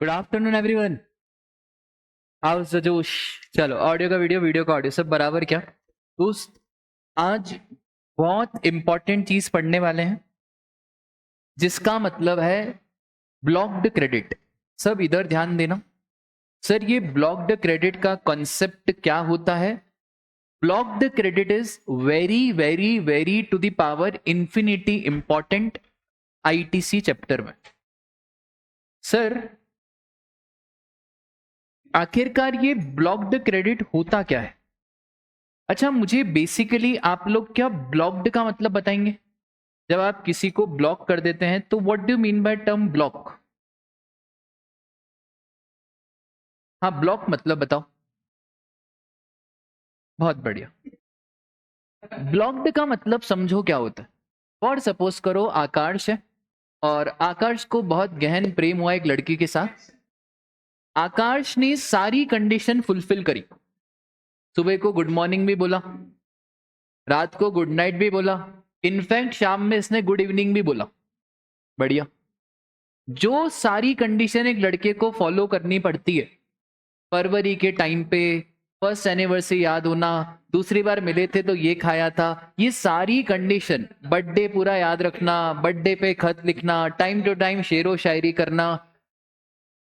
Good afternoon everyone. House the जोश। चलो, audio का वीडियो, वीडियो का ऑडियो, सब बराबर क्या दोस्त? आज बहुत इंपॉर्टेंट चीज पढ़ने वाले हैं जिसका मतलब है ब्लॉक्ड क्रेडिट। सब इधर ध्यान देना। सर, ये ब्लॉक्ड क्रेडिट का कॉन्सेप्ट क्या होता है? Blocked credit is very very very to the power infinity important ITC chapter में। सर, आखिरकार ये ब्लॉक्ड क्रेडिट होता क्या है? अच्छा, मुझे बेसिकली आप लोग क्या ब्लॉक्ड का मतलब बताएंगे? जब आप किसी को ब्लॉक कर देते हैं तो what do mean by term block? हाँ, ब्लॉक मतलब बताओ। बहुत बढ़िया। ब्लॉक्ड का मतलब समझो क्या होता है। और सपोज करो आकाश है, और आकाश को बहुत गहन प्रेम हुआ एक लड़की के साथ। आकाश ने सारी कंडीशन फुलफिल करी। सुबह को गुड मॉर्निंग भी बोला, रात को गुड नाइट भी बोला, इनफैक्ट शाम में इसने गुड इवनिंग भी बोला। बढ़िया। जो सारी कंडीशन एक लड़के को फॉलो करनी पड़ती है, फरवरी के टाइम पे फर्स्ट एनिवर्सरी याद होना, दूसरी बार मिले थे तो ये खाया था, ये सारी कंडीशन, बर्थडे पूरा याद रखना, बर्थडे पे खत लिखना, टाइम टू टाइम शेरो शायरी करना,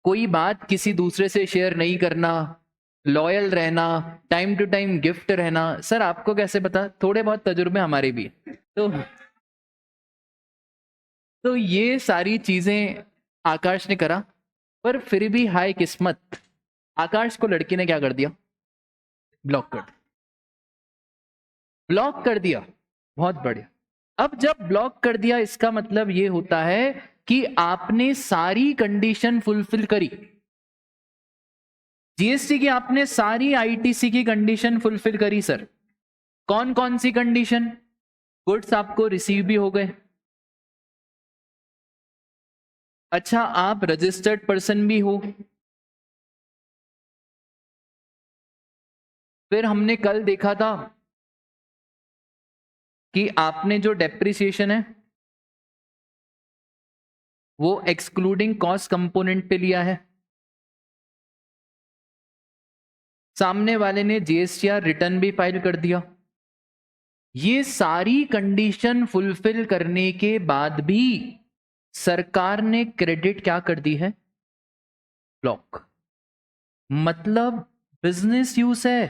कोई बात किसी दूसरे से शेयर नहीं करना, लॉयल रहना, टाइम टू टाइम गिफ्ट रहना। सर, आपको कैसे पता? थोड़े बहुत तजुर्बे हमारे भी हैं। तो ये सारी चीजें आकाश ने करा, पर फिर भी हाय किस्मत, आकाश को लड़की ने क्या कर दिया? ब्लॉक कर दिया। ब्लॉक कर दिया। बहुत बढ़िया। अब जब ब्लॉक कर दिया, इसका मतलब ये होता है कि आपने सारी कंडीशन फुलफिल करी। जीएसटी की आपने सारी आईटीसी की कंडीशन फुलफिल करी सर। कौन कौन सी कंडीशन? गुड्स आपको रिसीव भी हो गए। अच्छा, आप रजिस्टर्ड पर्सन भी हो। फिर हमने कल देखा था कि आपने जो डेप्रिसिएशन है वो एक्सक्लूडिंग कॉस्ट कंपोनेंट पे लिया है। सामने वाले ने जीएसटीआर रिटर्न भी फाइल कर दिया। ये सारी कंडीशन फुलफिल करने के बाद भी सरकार ने क्रेडिट क्या कर दी है? ब्लॉक। मतलब बिजनेस यूज है,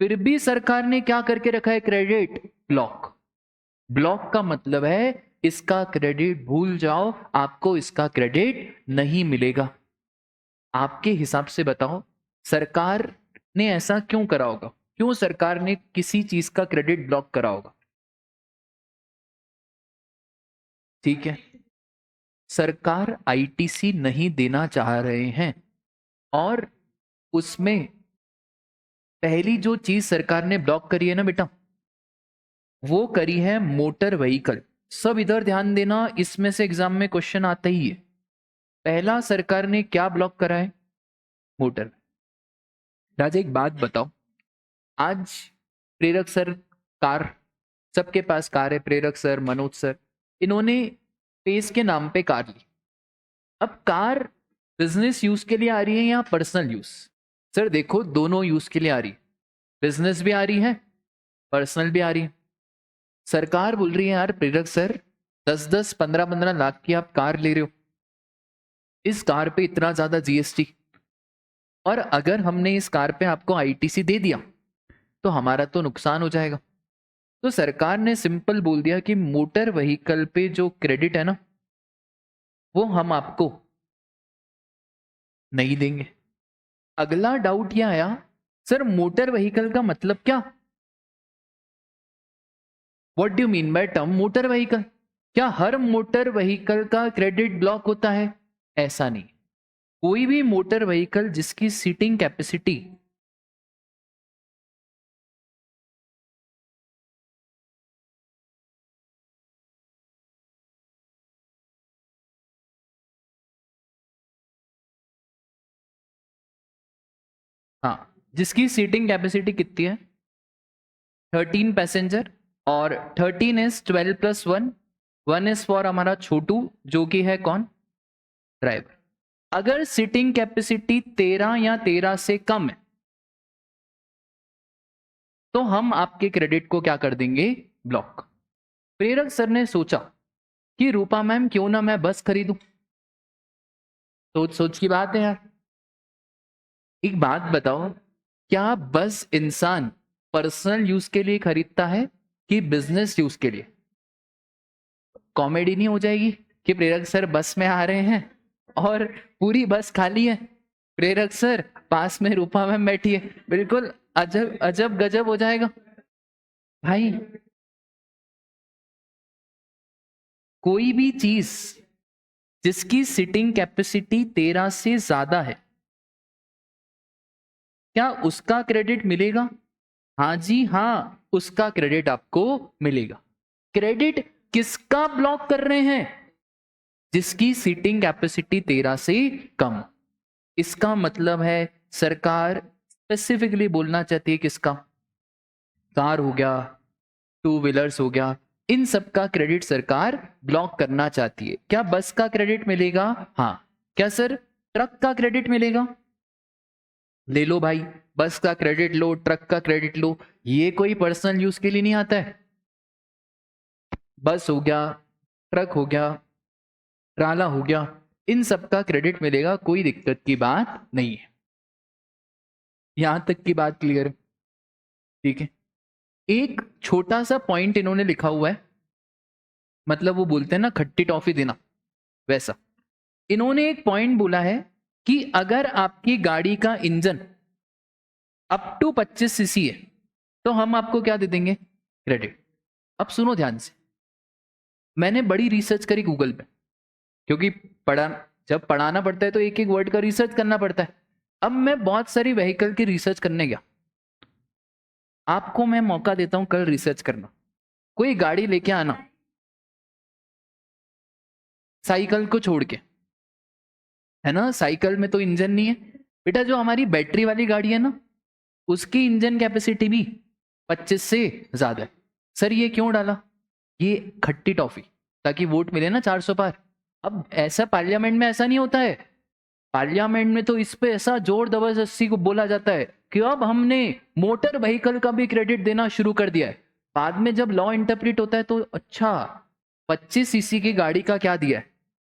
फिर भी सरकार ने क्या करके रखा है? क्रेडिट। ब्लॉक। ब्लॉक का मतलब है इसका क्रेडिट भूल जाओ, आपको इसका क्रेडिट नहीं मिलेगा। आपके हिसाब से बताओ, सरकार ने ऐसा क्यों करा होगा? क्यों सरकार ने किसी चीज का क्रेडिट ब्लॉक करा होगा? ठीक है, सरकार आईटीसी नहीं देना चाह रहे हैं, और उसमें पहली जो चीज सरकार ने ब्लॉक करी है ना बेटा, वो करी है मोटर व्हीकल। सब इधर ध्यान देना, इसमें से एग्जाम में क्वेश्चन आता ही है। पहला सरकार ने क्या ब्लॉक करा है? मोटर। राजा, एक बात बताओ, आज प्रेरक सर कार, सबके पास कार है, प्रेरक सर, मनोज सर, इन्होंने पेस के नाम पे कार ली। अब कार बिजनेस यूज के लिए आ रही है या पर्सनल यूज? सर देखो, दोनों यूज के लिए आ रही है। बिजनेस भी आ रही है, पर्सनल भी आ रही है। सरकार बोल रही है यार प्रेरक सर, 10-10 15-15 लाख की आप कार ले रहे हो, इस कार पे इतना ज्यादा जीएसटी, और अगर हमने इस कार पे आपको आईटीसी दे दिया तो हमारा तो नुकसान हो जाएगा। तो सरकार ने सिंपल बोल दिया कि मोटर व्हीकल पे जो क्रेडिट है ना, वो हम आपको नहीं देंगे। अगला डाउट यह आया, सर मोटर व्हीकल का मतलब क्या? What do mean by term motor vehicle? क्या हर मोटर व्हीकल का क्रेडिट ब्लॉक होता है? ऐसा नहीं। कोई भी मोटर व्हीकल जिसकी सीटिंग कैपेसिटी, हाँ, जिसकी सीटिंग कैपेसिटी कितनी है? 13 पैसेंजर, और 13 इज 12+1, 1 इज फॉर हमारा छोटू, जो कि है कौन? ड्राइवर। अगर सिटिंग कैपेसिटी 13 या 13 से कम है तो हम आपके क्रेडिट को क्या कर देंगे, ब्लॉक। प्रेरक सर ने सोचा कि रूपा मैम क्यों ना मैं बस खरीदूं। सोच सोच की बात है यार। एक बात बताओ, क्या बस इंसान पर्सनल यूज के लिए खरीदता है कि बिजनेस यूज के लिए? कॉमेडी नहीं हो जाएगी कि प्रेरक सर बस में आ रहे हैं और पूरी बस खाली है, प्रेरक सर पास में रूपा मैम बैठी है, बिल्कुल अजब अजब गजब हो जाएगा भाई। कोई भी चीज जिसकी सिटिंग कैपेसिटी 13 से ज्यादा है, क्या उसका क्रेडिट मिलेगा? हाँ जी हाँ, उसका क्रेडिट आपको मिलेगा। क्रेडिट किसका ब्लॉक कर रहे हैं? जिसकी सीटिंग कैपेसिटी 13 से कम। इसका मतलब है सरकार स्पेसिफिकली बोलना चाहती है किसका? कार हो गया, टू व्हीलर्स हो गया, इन सब का क्रेडिट सरकार ब्लॉक करना चाहती है। क्या बस का क्रेडिट मिलेगा? हाँ। क्या सर ट्रक का क्रेडिट मिलेगा? ले लो भाई, बस का क्रेडिट लो, ट्रक का क्रेडिट लो, ये कोई पर्सनल यूज के लिए नहीं आता है। बस हो गया, ट्रक हो गया, ट्राला हो गया, इन सब का क्रेडिट मिलेगा, कोई दिक्कत की बात नहीं है। यहां तक की बात क्लियर है? ठीक है। एक छोटा सा पॉइंट इन्होंने लिखा हुआ है, मतलब वो बोलते हैं ना खट्टी टॉफी देना, वैसा इन्होंने एक पॉइंट बोला है कि अगर आपकी गाड़ी का इंजन अप टू 25 सीसी है तो हम आपको क्या दे देंगे, क्रेडिट। अब सुनो ध्यान से, मैंने बड़ी रिसर्च करी गूगल पे, क्योंकि पढ़ा, जब पढ़ाना पड़ता है तो एक एक वर्ड का रिसर्च करना पड़ता है। अब मैं बहुत सारी व्हीकल की रिसर्च करने गया, आपको मैं मौका देता हूं कल रिसर्च करना। कोई गाड़ी लेके आना, साइकिल को छोड़ के, है ना, साइकिल में तो इंजन नहीं है बेटा, जो हमारी बैटरी वाली गाड़ी है ना, उसकी इंजन कैपेसिटी भी 25 से ज्यादा है। सर ये क्यों डाला? ये खट्टी टॉफी, ताकि वोट मिले ना 400 पार। अब ऐसा पार्लियामेंट में ऐसा नहीं होता है, पार्लियामेंट में तो इस पे ऐसा जोर जबरदस्ती को बोला जाता है कि अब हमने मोटर व्हीकल का भी क्रेडिट देना शुरू कर दिया है। बाद में जब लॉ इंटरप्रेट होता है तो अच्छा 25 सीसी की गाड़ी का क्या दिया है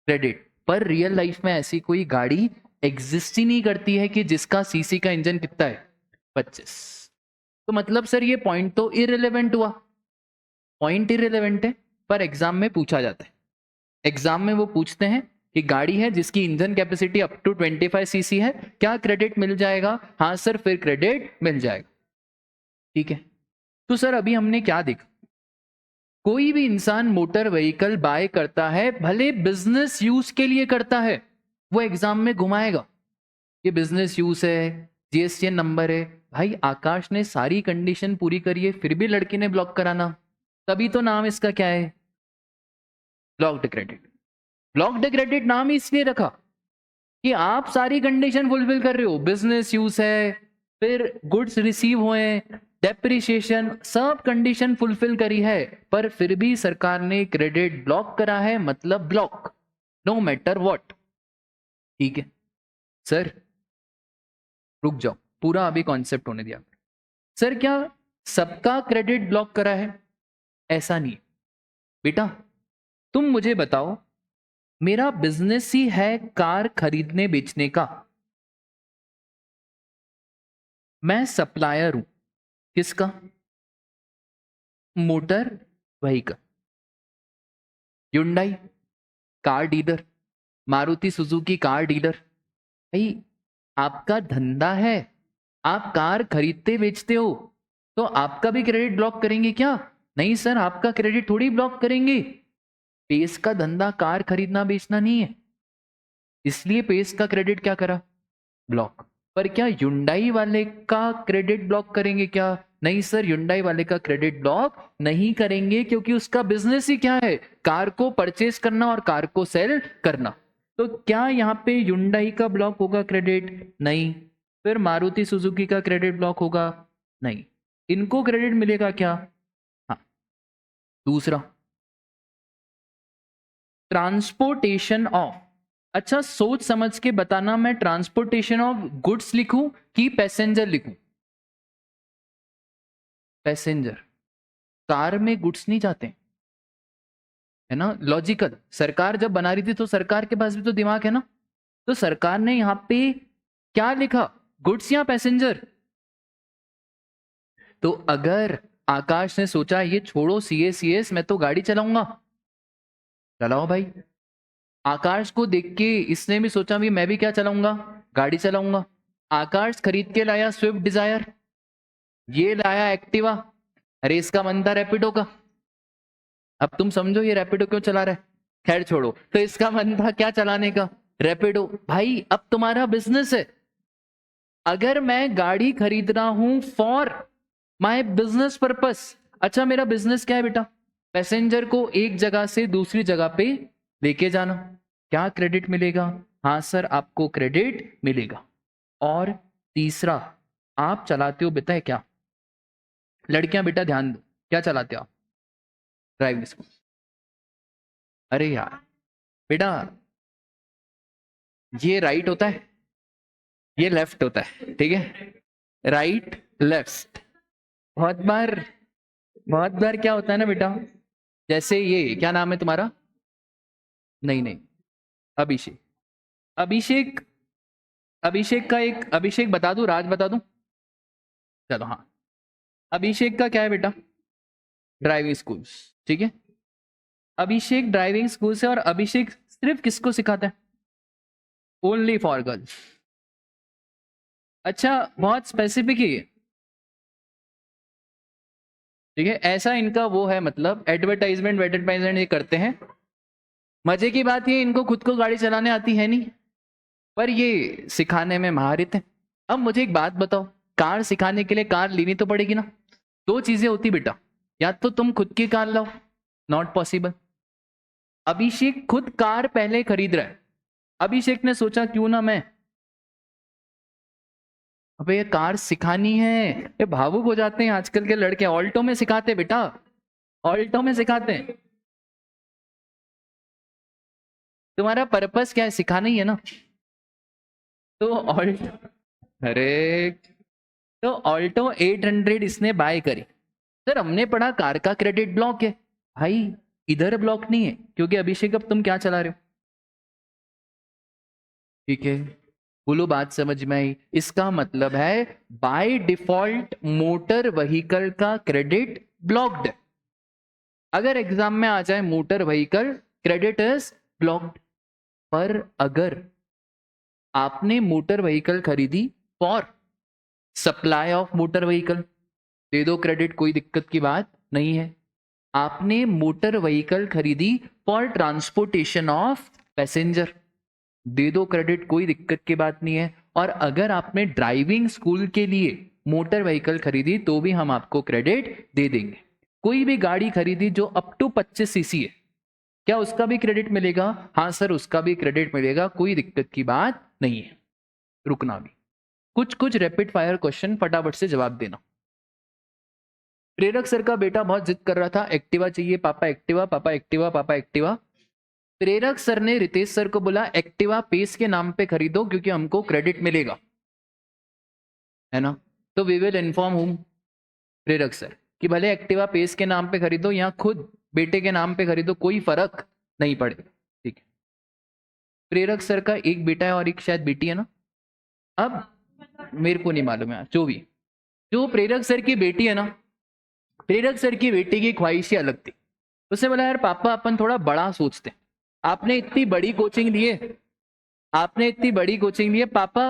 क्रेडिट, पर रियल लाइफ में ऐसी कोई गाड़ी एग्जिस्ट ही नहीं करती है कि जिसका सीसी का इंजन कितना है, 25। तो मतलब सर ये पॉइंट तो इररिलेवेंट हुआ। पॉइंट इररिलेवेंट है पर एग्जाम में पूछा जाता है। एग्जाम में वो पूछते हैं कि गाड़ी है जिसकी engine capacity up to 25 CC है, क्या क्रेडिट मिल जाएगा? हाँ सर, फिर क्रेडिट मिल जाएगा। ठीक है। तो सर अभी हमने क्या देखा, कोई भी इंसान मोटर व्हीकल बाय करता है, भले बिजनेस यूज के लिए करता है, वो एग्जाम में घुमाएगा ये बिजनेस यूज है, जीएसटीएन नंबर है। भाई आकाश ने सारी कंडीशन पूरी करी है फिर भी लड़की ने ब्लॉक कराना, तभी तो नाम इसका क्या है, ब्लॉक्ड क्रेडिट। ब्लॉक्ड क्रेडिट नाम इसलिए रखा कि आप सारी कंडीशन फुलफिल कर रहे हो, बिजनेस यूज है, फिर गुड्स रिसीव हुए, डेप्रिसिएशन, सब कंडीशन फुलफिल करी है, पर फिर भी सरकार ने क्रेडिट ब्लॉक करा है, मतलब ब्लॉक, नो मैटर व्हाट। ठीक है सर, रुक जाओ, पूरा अभी कॉन्सेप्ट होने दिया। सर क्या सबका क्रेडिट ब्लॉक करा है? ऐसा नहीं बेटा, तुम मुझे बताओ, मेरा बिजनेस ही है कार खरीदने बेचने का, मैं सप्लायर हूं किसका, motor vehicle, Hyundai car dealer, Maruti Suzuki car dealer. भाई आपका धंधा है, आप कार खरीदते बेचते हो, तो आपका भी क्रेडिट ब्लॉक करेंगे क्या? नहीं सर, आपका क्रेडिट थोड़ी ब्लॉक करेंगे। पेस का धंधा कार खरीदना बेचना नहीं है, इसलिए पेस का क्रेडिट क्या करा, ब्लॉक। पर क्या युंडाई वाले का क्रेडिट ब्लॉक करेंगे क्या? नहीं सर, युंडाई वाले का क्रेडिट ब्लॉक नहीं करेंगे, क्योंकि उसका बिजनेस ही क्या है, कार को परचेस करना और कार को सेल करना। तो क्या यहाँ पे युंडाई का ब्लॉक होगा क्रेडिट? नहीं। फिर मारुति सुजुकी का क्रेडिट ब्लॉक होगा? नहीं। इनको क्रेडिट मिलेगा क्या? हाँ। दूसरा, ट्रांसपोर्टेशन ऑफ अच्छा सोच समझ के बताना, मैं ट्रांसपोर्टेशन ऑफ गुड्स लिखूं कि पैसेंजर लिखूं? पैसेंजर। कार में गुड्स नहीं जाते, है ना, लॉजिकल। सरकार जब बना रही थी तो सरकार के पास भी तो दिमाग है ना, तो सरकार ने यहां पे क्या लिखा, गुड्स या पैसेंजर? तो अगर आकाश ने सोचा ये छोड़ो सीएस मैं तो गाड़ी चलाऊंगा, चलाओ भाई। आकाश को देख के इसने भी सोचा भी मैं भी क्या चलाऊंगा, गाड़ी चलाऊंगा। आकाश खरीद के लाया स्विफ्ट डिजायर, ये लाया एक्टिवा। अरे इसका मन था रैपिडो का। अब तुम समझो ये रैपिडो क्यों चला रहा है, खैर छोड़ो। तो इसका मन था क्या चलाने का, रैपिडो। भाई अब तुम्हारा बिजनेस है, अगर मैं गाड़ी खरीद रहा हूं फॉर माय बिजनेस पर्पस। अच्छा मेरा बिजनेस क्या है बेटा, पैसेंजर को एक जगह से दूसरी जगह पे लेके जाना। क्या क्रेडिट मिलेगा? हाँ सर आपको क्रेडिट मिलेगा। और तीसरा, आप चलाते हो बेटा है क्या, लड़कियां बेटा ध्यान दो, क्या चलाते हो आप? Driving school. अरे यार बेटा, ये राइट होता है, ये लेफ्ट होता है, ठीक है, राइट लेफ्ट। बहुत बार क्या होता है ना बेटा, जैसे ये क्या नाम है तुम्हारा? नहीं नहीं, अभिषेक। अभिषेक, अभिषेक का एक, अभिषेक बता दूं, राज बता दूं? चलो हाँ, अभिषेक का क्या है बेटा, ड्राइविंग स्कूल, ठीक है। अभिषेक ड्राइविंग स्कूल से, और अभिषेक सिर्फ किसको सिखाता है? Only for girls. अच्छा बहुत स्पेसिफिक है ये, ठीक है, ऐसा इनका वो है, मतलब एडवर्टाइजमेंट ये करते हैं। मजे की बात ये इनको खुद को गाड़ी चलाने आती है नहीं, पर ये सिखाने में महारत है। अब मुझे एक बात बताओ, कार सिखाने के लिए कार लेनी तो पड़ेगी ना। दो चीजें होती बेटा, या तो तुम खुद की कार लाओ, नॉट पॉसिबल। अभिषेक खुद कार पहले खरीद रहा है, अभिषेक ने सोचा क्यों ना मैं, अबे ये कार सिखानी है। ये भावुक हो जाते हैं आजकल के लड़के, ऑल्टो में सिखाते बेटा, ऑल्टो में सिखाते हैं। तुम्हारा पर्पस क्या है, सिखाना ही है ना। तो ऑल्टो, अरे तो ऑल्टो 800 इसने बाय करी। सर हमने पढ़ा कार का क्रेडिट ब्लॉक है, भाई इधर ब्लॉक नहीं है, क्योंकि अभिषेक अब तुम क्या चला रहे हो, ठीक है, बोलो बात समझ में आई? इसका मतलब है बाय डिफॉल्ट मोटर व्हीकल का क्रेडिट ब्लॉक्ड है। अगर एग्जाम में आ जाए motor vehicle credit is blocked, पर अगर आपने मोटर व्हीकल खरीदी for supply of motor vehicle, दे दो क्रेडिट, कोई दिक्कत की बात नहीं है। आपने मोटर व्हीकल खरीदी फॉर ट्रांसपोर्टेशन ऑफ पैसेंजर, दे दो क्रेडिट, कोई दिक्कत की बात नहीं है। और अगर आपने ड्राइविंग स्कूल के लिए मोटर व्हीकल खरीदी तो भी हम आपको क्रेडिट दे देंगे। कोई भी गाड़ी खरीदी जो अप टू 25 सीसी है, क्या उसका भी क्रेडिट मिलेगा? हाँ सर उसका भी क्रेडिट मिलेगा, कोई दिक्कत की बात नहीं है। रुकना भी, कुछ कुछ रैपिड फायर क्वेश्चन फटाफट से जवाब देना। प्रेरक सर का बेटा बहुत जिद कर रहा था, एक्टिवा चाहिए पापा, एक्टिवा पापा, एक्टिवा पापा, एक्टिवा। प्रेरक सर ने रितेश सर को बोला एक्टिवा पेस के नाम पे खरीदो क्योंकि हमको क्रेडिट मिलेगा, है ना। तो वी विल इन्फॉर्म हूम, प्रेरक सर, कि भले एक्टिवा पेस के नाम पे खरीदो या खुद बेटे के नाम पे खरीदो, कोई फर्क नहीं पड़ेगा, ठीक है। प्रेरक सर का एक बेटा है और एक शायद बेटी है ना, अब मेरे को नहीं मालूम है, जो भी, जो प्रेरक सर की बेटी है ना, प्रेरक सर की बेटी की ख्वाहिश ही अलग थी। उसने बोला यार पापा अपन थोड़ा बड़ा सोचते हैं, आपने इतनी बड़ी कोचिंग ली है, आपने इतनी बड़ी कोचिंग ली है पापा,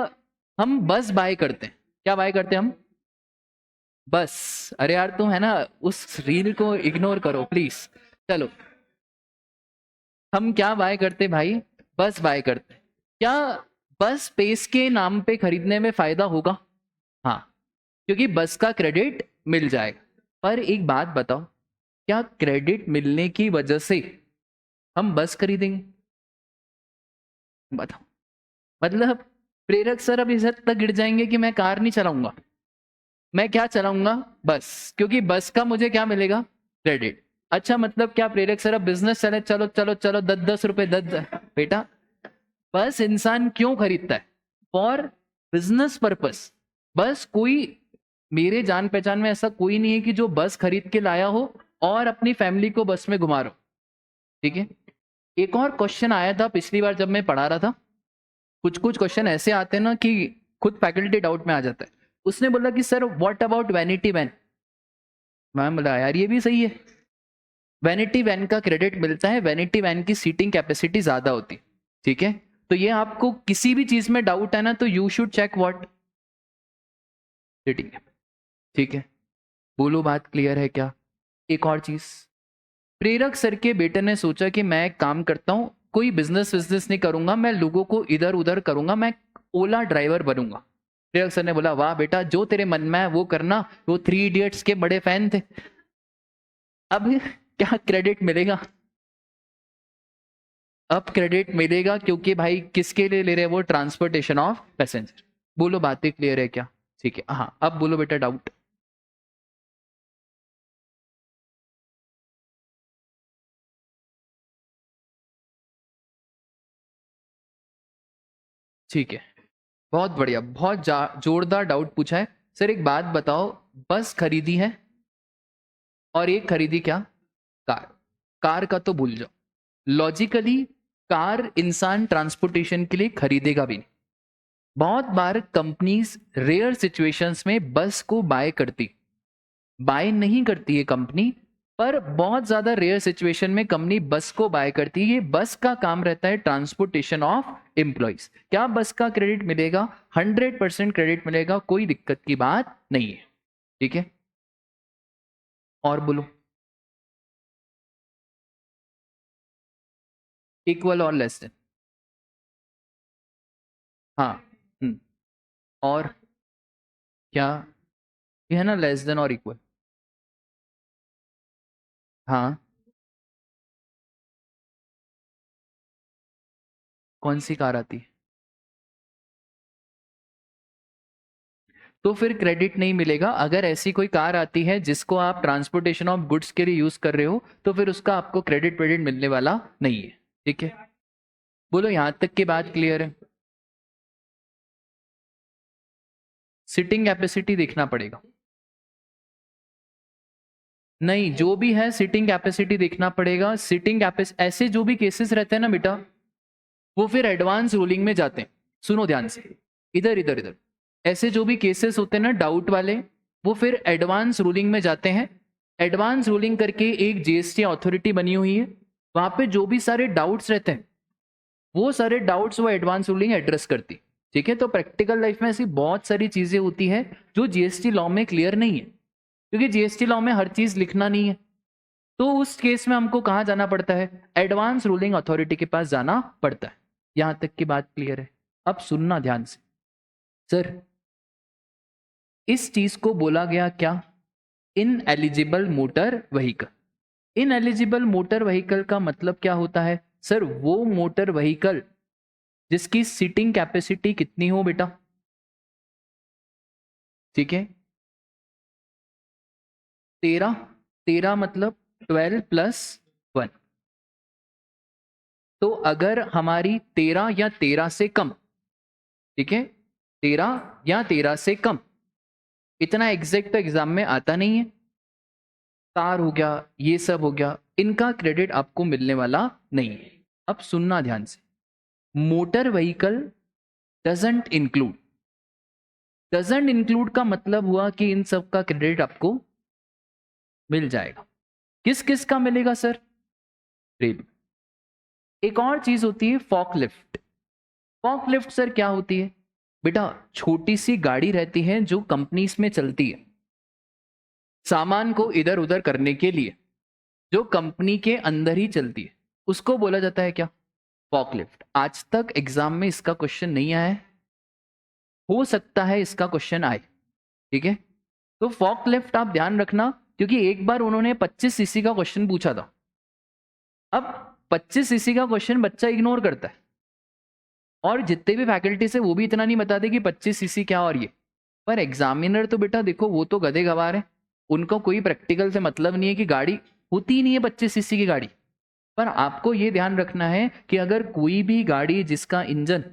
हम बस बाय करते हैं। क्या बाय करते हैं हम? बस। अरे यार तुम है ना उस रील को इग्नोर करो प्लीज। चलो हम क्या बाय करते भाई, बस बाय करते। क्या बस स्पेस के नाम पे खरीदने में फायदा होगा? हाँ, क्योंकि बस का क्रेडिट मिल जाएगा। पर एक बात बताओ, क्या क्रेडिट मिलने की वजह से हम बस खरीदेंगे? बताओ, मतलब प्रेरक सर अब इस हद तक गिर जाएंगे कि मैं कार नहीं चलाऊंगा, मैं क्या चलाऊंगा, बस, क्योंकि बस का मुझे क्या मिलेगा, क्रेडिट। अच्छा मतलब क्या प्रेरक सर अब बिजनेस चले, चलो चलो चलो 10-10 रुपए 10 बेटा बस इंसान क्यों खरीदता है? For business purpose. बस कोई, मेरे जान पहचान में ऐसा कोई नहीं है कि जो बस खरीद के लाया हो और अपनी फैमिली को बस में घुमा रहा हो। ठीक है। एक और क्वेश्चन आया था पिछली बार जब मैं पढ़ा रहा था, कुछ कुछ क्वेश्चन ऐसे आते हैं ना कि खुद फैकल्टी डाउट में आ जाता है। उसने बोला कि sir what about vanity van. मैं बोला यार ये भी सही है, वैनिटी वैन का क्रेडिट मिलता है, वैनिटी वैन की सीटिंग कैपेसिटी ज्यादा होती। ठीक है। तो ये आपको किसी भी चीज में डाउट है ना तो you should check what seating. ठीक है। बोलो बात क्लियर है क्या? एक और चीज, प्रेरक सर के बेटे ने सोचा कि मैं एक काम करता हूं, कोई बिजनेस नहीं करूंगा, मैं लोगों को इधर उधर करूंगा, मैं ओला ड्राइवर बनूंगा। प्रेरक सर ने बोला वाह बेटा, जो तेरे मन में है वो करना। वो 3 इडियट्स के बड़े फैन थे। अब क्या क्रेडिट मिलेगा? अब क्रेडिट मिलेगा क्योंकि भाई किसके लिए ले रहे हैं वो? Transportation of passenger. बोलो बातें क्लियर है क्या? ठीक है। हाँ अब बोलो बेटा डाउट। ठीक है, बहुत बढ़िया, बहुत जोरदार डाउट पूछा है। सर एक बात बताओ, बस खरीदी है और एक खरीदी क्या? कार। कार का तो भूल जाओ, लॉजिकली कार इंसान ट्रांसपोर्टेशन के लिए खरीदेगा भी नहीं। बहुत बार कंपनीज रेयर सिचुएशंस में बस को बाय नहीं करती है कंपनी, पर बहुत ज्यादा रेयर सिचुएशन में कंपनी बस को बाय करती है। ये बस का काम रहता है ट्रांसपोर्टेशन ऑफ एम्प्लॉइज। क्या बस का क्रेडिट मिलेगा? 100% क्रेडिट मिलेगा, कोई दिक्कत की बात नहीं है। ठीक है। और बोलो। इक्वल और लेस देन। हाँ। हम्म, और क्या? ये है ना लेस देन और इक्वल। हाँ। कौन सी कार आती है? तो फिर क्रेडिट नहीं मिलेगा। अगर ऐसी कोई कार आती है जिसको आप ट्रांसपोर्टेशन ऑफ गुड्स के लिए यूज कर रहे हो तो फिर उसका आपको क्रेडिट मिलने वाला नहीं है। ठीक है। बोलो यहां तक की बात क्लियर है? सिटिंग कैपेसिटी देखना पड़ेगा। नहीं, जो भी है सिटिंग कैपेसिटी देखना पड़ेगा। सिटिंग कैपेसिटी ऐसे जो भी केसेस रहते हैं ना बेटा, वो फिर एडवांस रूलिंग में जाते हैं। सुनो ध्यान से, इधर इधर इधर। ऐसे जो भी केसेस होते हैं ना डाउट वाले, वो फिर एडवांस रूलिंग में जाते हैं। एडवांस रूलिंग करके एक जीएसटी अथॉरिटी बनी हुई है, वहां पे जो भी सारे डाउट्स रहते हैं वो सारे डाउट्स वो एडवांस रूलिंग एड्रेस करती। ठीक है। तो प्रैक्टिकल लाइफ में ऐसी बहुत सारी चीजें होती है जो जीएसटी लॉ में क्लियर नहीं है, क्योंकि जीएसटी लॉ में हर चीज लिखना नहीं है। तो उस केस में हमको कहाँ जाना पड़ता है? एडवांस रूलिंग अथॉरिटी के पास जाना पड़ता है। यहां तक की बात क्लियर है? अब सुनना ध्यान से। सर इस चीज को बोला गया क्या? In eligible motor vehicle. In eligible motor vehicle का मतलब क्या होता है? सर वो मोटर व्हीकल जिसकी सीटिंग कैपेसिटी कितनी हो बेटा? ठीक है। 13। 13 मतलब 12+1। तो अगर हमारी 13 या 13 से कम, ठीक है, 13 या 13 से कम, इतना एग्जैक्ट तो एग्जाम में आता नहीं है। कार हो गया, ये सब हो गया, इनका क्रेडिट आपको मिलने वाला नहीं है। अब सुनना ध्यान से, motor vehicle doesn't include. Doesn't include का मतलब हुआ कि इन सब का क्रेडिट आपको मिल जाएगा। किस किस का मिलेगा सर? रेल। एक और चीज होती है फॉकलिफ्ट। फॉकलिफ्ट सर क्या होती है? बेटा छोटी सी गाड़ी रहती है जो कंपनीज में चलती है सामान को इधर उधर करने के लिए, जो कंपनी के अंदर ही चलती है, उसको बोला जाता है क्या? फॉकलिफ्ट। आज तक एग्जाम में इसका क्वेश्चन नहीं आया है, हो सकता है इसका क्वेश्चन आए। ठीक है। तो फॉकलिफ्ट आप ध्यान रखना, क्योंकि एक बार उन्होंने 25 सीसी का क्वेश्चन पूछा था। अब 25 सीसी का क्वेश्चन बच्चा इग्नोर करता है, और जितने भी फैकल्टी से वो भी इतना नहीं बताते कि 25 सीसी क्या और ये। पर एग्जामिनर तो बेटा देखो वो तो गधे गवार है, उनको कोई प्रैक्टिकल से मतलब नहीं है कि गाड़ी होती ही नहीं है 25 सीसी की गाड़ी। पर आपको ये ध्यान रखना है कि अगर कोई भी गाड़ी जिसका इंजन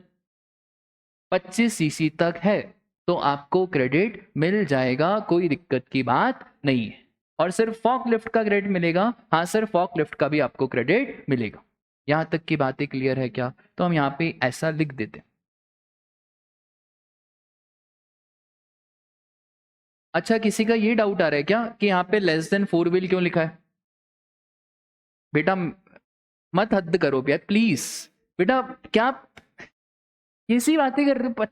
25 सीसी तक है तो आपको क्रेडिट मिल जाएगा, कोई दिक्कत की बात नहीं है। और सिर्फ फॉक लिफ्ट का क्रेडिट मिलेगा? हाँ सर, फॉक लिफ्ट का भी आपको क्रेडिट मिलेगा। यहां तक की बातें क्लियर है क्या? तो हम यहाँ पे ऐसा लिख देते हैं। अच्छा, किसी का ये डाउट आ रहा है क्या कि यहाँ पे लेस देन 4 व्हील क्यों लिखा है? बेटा मत हद करो यार प्लीज। बेटा क्या कैसी बातें कर रहे हो?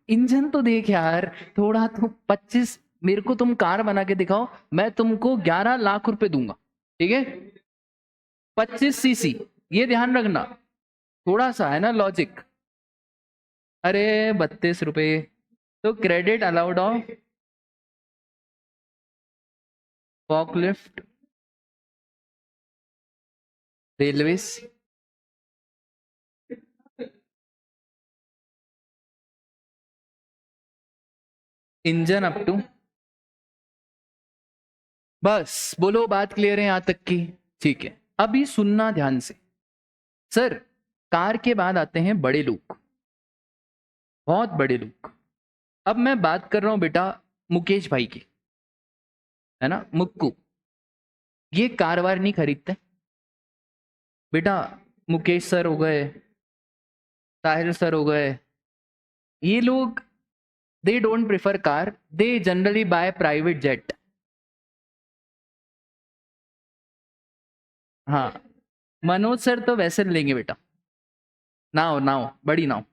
इंजन तो देख यार थोड़ा। तो 25, मेरे को तुम कार बना के दिखाओ, मैं तुमको 11 लाख रुपए दूंगा, ठीक है? 25 सीसी, ये ध्यान रखना, थोड़ा सा है ना लॉजिक। अरे 32 रुपए तो credit allowed of forklift railways engine up to. बस बोलो, बात क्लियर है यहां तक की? ठीक है, अभी सुनना ध्यान से। सर, कार के बाद आते हैं बड़े लोग, बहुत बड़े लोग। अब मैं बात कर रहा हूं बेटा मुकेश भाई की, है ना, मुक्कू। ये कार वार नहीं खरीदते बेटा। मुकेश सर हो गए, ताहिर सर हो गए, ये लोग they don't prefer car, they generally by private jet. हाँ, मनोज सर तो वैसे लेंगे बेटा, नाव नाव, बड़ी नाव।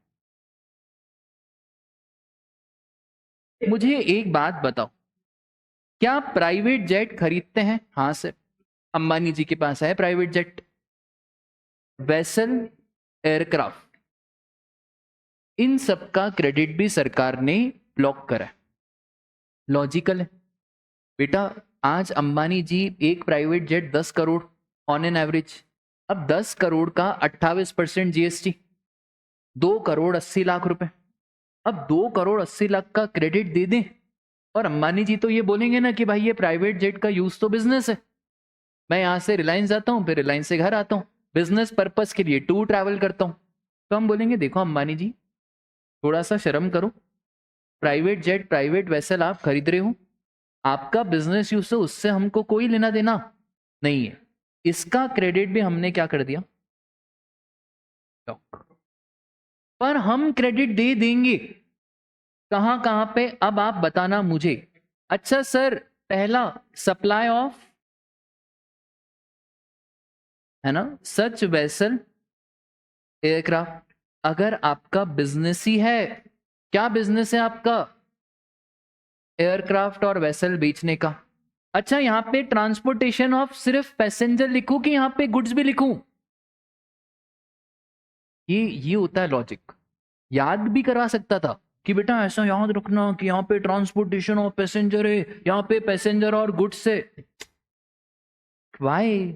मुझे एक बात बताओ, क्या प्राइवेट जेट खरीदते हैं? हाँ सर, अंबानी जी के पास है प्राइवेट जेट, वेसल, एयरक्राफ्ट, इन सब का क्रेडिट भी सरकार ने ब्लॉक करा है। लॉजिकल है बेटा। आज अंबानी जी एक private jet 10 crore on an average. अब 10 करोड़ का 28% जीएसटी, 2 करोड़ 80 लाख रुपए। अब 2 करोड़ 80 लाख का क्रेडिट दे दें, और अंबानी जी तो ये बोलेंगे ना कि भाई ये प्राइवेट जेट का यूज तो बिजनेस है, मैं यहां से रिलायंस जाता हूं, फिर रिलायंस से घर आता हूं, बिजनेस पर्पस के लिए टूर ट्रैवल करता हूं। तो हम बोलेंगे देखो अंबानी जी, थोड़ा सा शर्म करो, प्राइवेट जेट प्राइवेट वेसल आप खरीद रहे हो, आपका बिजनेस यूज है, उससे हमको कोई लेना देना नहीं है। इसका क्रेडिट भी हमने क्या कर दिया, पर हम क्रेडिट दे देंगे कहां कहां पे, अब आप बताना मुझे। अच्छा सर, पहला सप्लाई ऑफ, है ना, सच वेसल एयरक्राफ्ट। अगर आपका बिजनेस ही है, क्या बिजनेस है आपका? एयरक्राफ्ट और वेसल बेचने का। अच्छा, यहां पे ट्रांसपोर्टेशन ऑफ सिर्फ पैसेंजर लिखूं कि यहां पे गुड्स भी लिखूं? ये होता है लॉजिक। याद भी करवा सकता था कि बेटा ऐसा याद रखना कि यहाँ पे ट्रांसपोर्टेशन ऑफ पैसेंजर है, यहाँ पे पैसेंजर और गुड्स है। वाई?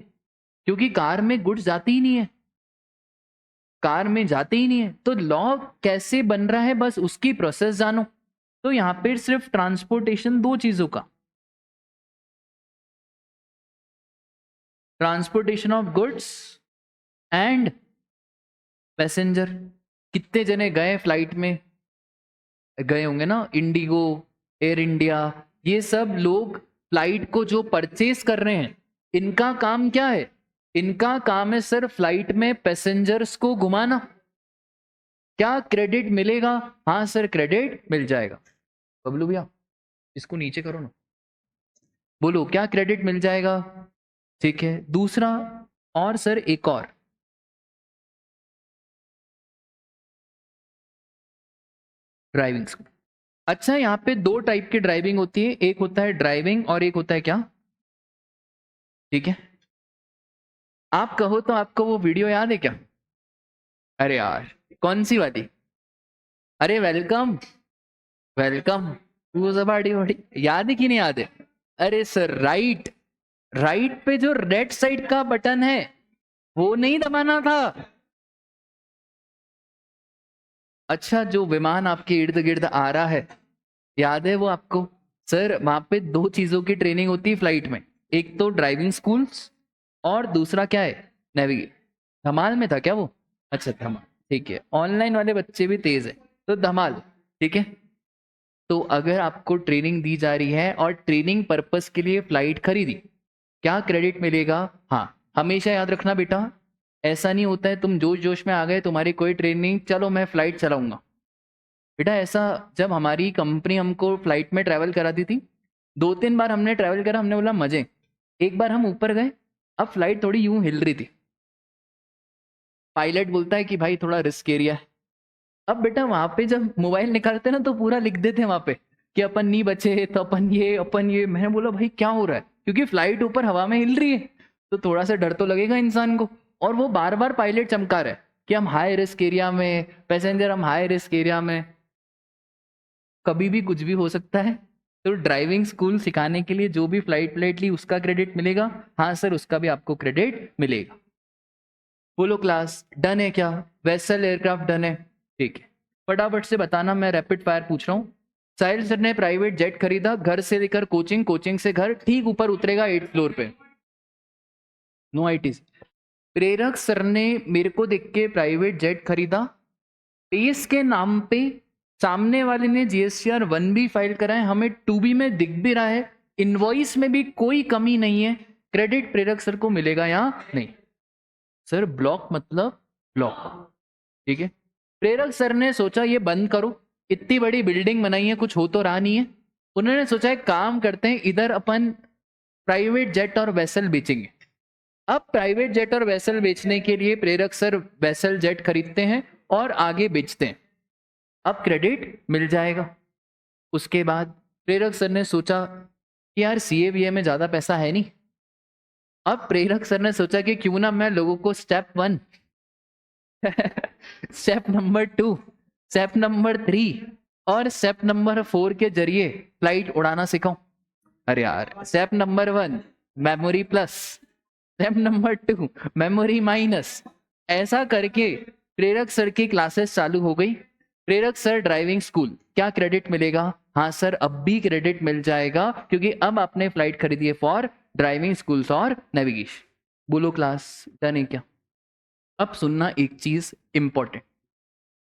क्योंकि कार में गुड्स जाती ही नहीं है, कार में जाते ही नहीं है, तो लॉ कैसे बन रहा है बस उसकी प्रोसेस जानो। तो यहां पे सिर्फ ट्रांसपोर्टेशन दो चीजों का, transportation of goods and passenger. कितने जने गए फ्लाइट में, गए होंगे ना, इंडिगो, एयर इंडिया, ये सब लोग फ्लाइट को जो परचेज कर रहे हैं, इनका काम क्या है? इनका काम है सर फ्लाइट में पैसेंजर्स को घुमाना। क्या क्रेडिट मिलेगा? हाँ सर, क्रेडिट मिल जाएगा। बबलू भैया इसको नीचे करो ना, बोलो क्या क्रेडिट मिल जाएगा? ठीक है, दूसरा, और सर एक और, ड्राइविंग स्कूल। अच्छा, यहाँ पे दो टाइप की ड्राइविंग होती है, एक होता है ड्राइविंग और एक होता है क्या? ठीक है, आप कहो तो आपको वो वीडियो याद है क्या? अरे यार कौन सी वाली? अरे वेलकम, वेलकम टू द बड़ी बड़ी, याद है कि नहीं याद है? अरे सर, राइट, राइट पे जो रेड साइड का बटन है वो नहीं दबाना था। अच्छा, जो विमान आपके इर्द गिर्द आ रहा है, याद है वो आपको? सर वहां पे दो चीजों की ट्रेनिंग होती है फ्लाइट में, एक तो ड्राइविंग स्कूल्स और दूसरा क्या है, नेविगेट। धमाल में था क्या वो? अच्छा धमाल, ठीक है। ऑनलाइन वाले बच्चे भी तेज है, तो धमाल, ठीक है। तो अगर आपको ट्रेनिंग दी जा रही है और ट्रेनिंग पर्पस के लिए फ्लाइट खरीदी, क्या क्रेडिट मिलेगा? हाँ, हमेशा याद रखना बेटा, ऐसा नहीं होता है तुम जोश जोश में आ गए, तुम्हारी कोई ट्रेनिंग, चलो मैं फ्लाइट चलाऊंगा। बेटा ऐसा, जब हमारी कंपनी हमको फ्लाइट में ट्रैवल कराती थी, 2-3 बार हमने ट्रैवल करा, हमने बोला मजे। एक बार हम ऊपर गए, अब फ्लाइट थोड़ी यूं हिल रही थी, पायलट बोलता है कि भाई थोड़ा रिस्क एरिया है। अब बेटा वहां पे जब मोबाइल निकालते ना तो पूरा लिख देते वहां पे कि अपन नहीं बचे, तो अपन ये। मैंने बोला भाई क्या हो रहा है, क्योंकि फ्लाइट ऊपर हवा में हिल रही है, तो थोड़ा सा डर तो लगेगा इंसान को। और वो बार बार पायलट चमका रहा है कि हम हाई रिस्क एरिया में, पैसेंजर हम हाई रिस्क एरिया में। कभी भी कुछ भी हो सकता है। तो ड्राइविंग स्कूल सिखाने के लिए जो भी फ्लाइट ली उसका क्रेडिट मिलेगा? हाँ सर, उसका भी आपको क्रेडिट मिलेगा। बोलो क्लास, डन है क्या? वेसल एयरक्राफ्ट डन है, ठीक है। फटाफट से बताना, मैं रैपिड फायर पूछ रहा हूँ। साहिल सर ने प्राइवेट जेट खरीदा, घर से लेकर कोचिंग, कोचिंग से घर, ठीक ऊपर उतरेगा 8th फ्लोर पे। No IT. प्रेरक सर ने मेरे को देख के प्राइवेट जेट खरीदा, पेस के नाम पे सामने वाले ने जीएसटीआर 1B फाइल कराए, हमें 2B में दिख भी रहा है, इनवॉइस में भी कोई कमी नहीं है, क्रेडिट प्रेरक सर को मिलेगा या नहीं? सर ब्लॉक मतलब ब्लॉक, ठीक है। प्रेरक सर ने सोचा ये बंद करो, इतनी बड़ी बिल्डिंग बनाई है, कुछ हो तो रहा नहीं है। उन्होंने सोचा एक काम करते हैं, इधर अपन प्राइवेट जेट और वेसल बेचेंगे। अब प्राइवेट जेट और वेसल बेचने के लिए प्रेरक सर वेसल जेट खरीदते हैं और आगे बेचते हैं, अब क्रेडिट मिल जाएगा। उसके बाद प्रेरक सर ने सोचा कि यार सीएबीए में ज्यादा पैसा है नहीं। अब प्रेरक सर ने सोचा कि क्यों ना मैं लोगों को step 1 step number 2, step number 3 और स्टेप नंबर 4 के जरिए फ्लाइट उड़ाना सिखाऊं। अरे यार, step number 1 memory plus, step number 2 memory minus, ऐसा करके प्रेरक सर की क्लासेस चालू हो गई। प्रेरक सर ड्राइविंग स्कूल, क्या क्रेडिट मिलेगा? हाँ सर, अब भी क्रेडिट मिल जाएगा, क्योंकि अब आपने फ्लाइट खरीदी है फॉर ड्राइविंग स्कूल्स और नेविगेशन। बोलो क्लास, डन है क्या? अब सुनना एक चीज इंपॉर्टेंट,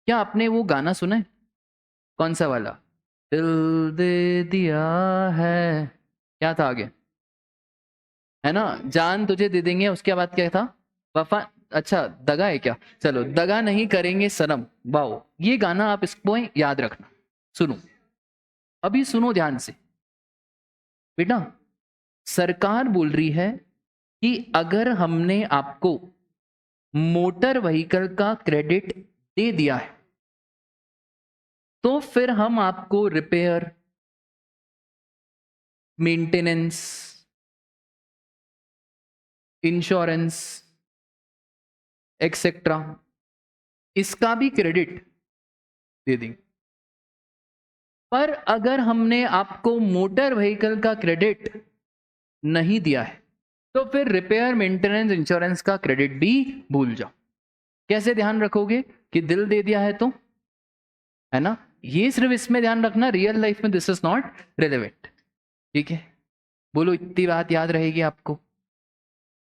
क्या आपने वो गाना सुना है? कौन सा वाला? दिल दे दिया है, क्या था आगे? है ना, जान तुझे दे देंगे, उसके बाद क्या था? वफा, अच्छा दगा है क्या? चलो, दगा नहीं करेंगे सनम। वाओ, ये गाना आप इसको याद रखना। सुनो, अभी सुनो ध्यान से बेटा। सरकार बोल रही है कि अगर हमने आपको मोटर व्हीकल का क्रेडिट दे दिया है, तो फिर हम आपको रिपेयर, मेंटेनेंस, इंश्योरेंस एक्सेट्रा, इसका भी क्रेडिट दे देंगे। पर अगर हमने आपको मोटर व्हीकल का क्रेडिट नहीं दिया है, तो फिर रिपेयर, मेंटेनेंस, इंश्योरेंस का क्रेडिट भी भूल जाओ। कैसे ध्यान रखोगे कि दिल दे दिया है तो? है ना, ये सिर्फ इसमें ध्यान रखना, रियल लाइफ में दिस इज नॉट रिलेवेंट, ठीक है। बोलो, इतनी बात याद रहेगी आपको?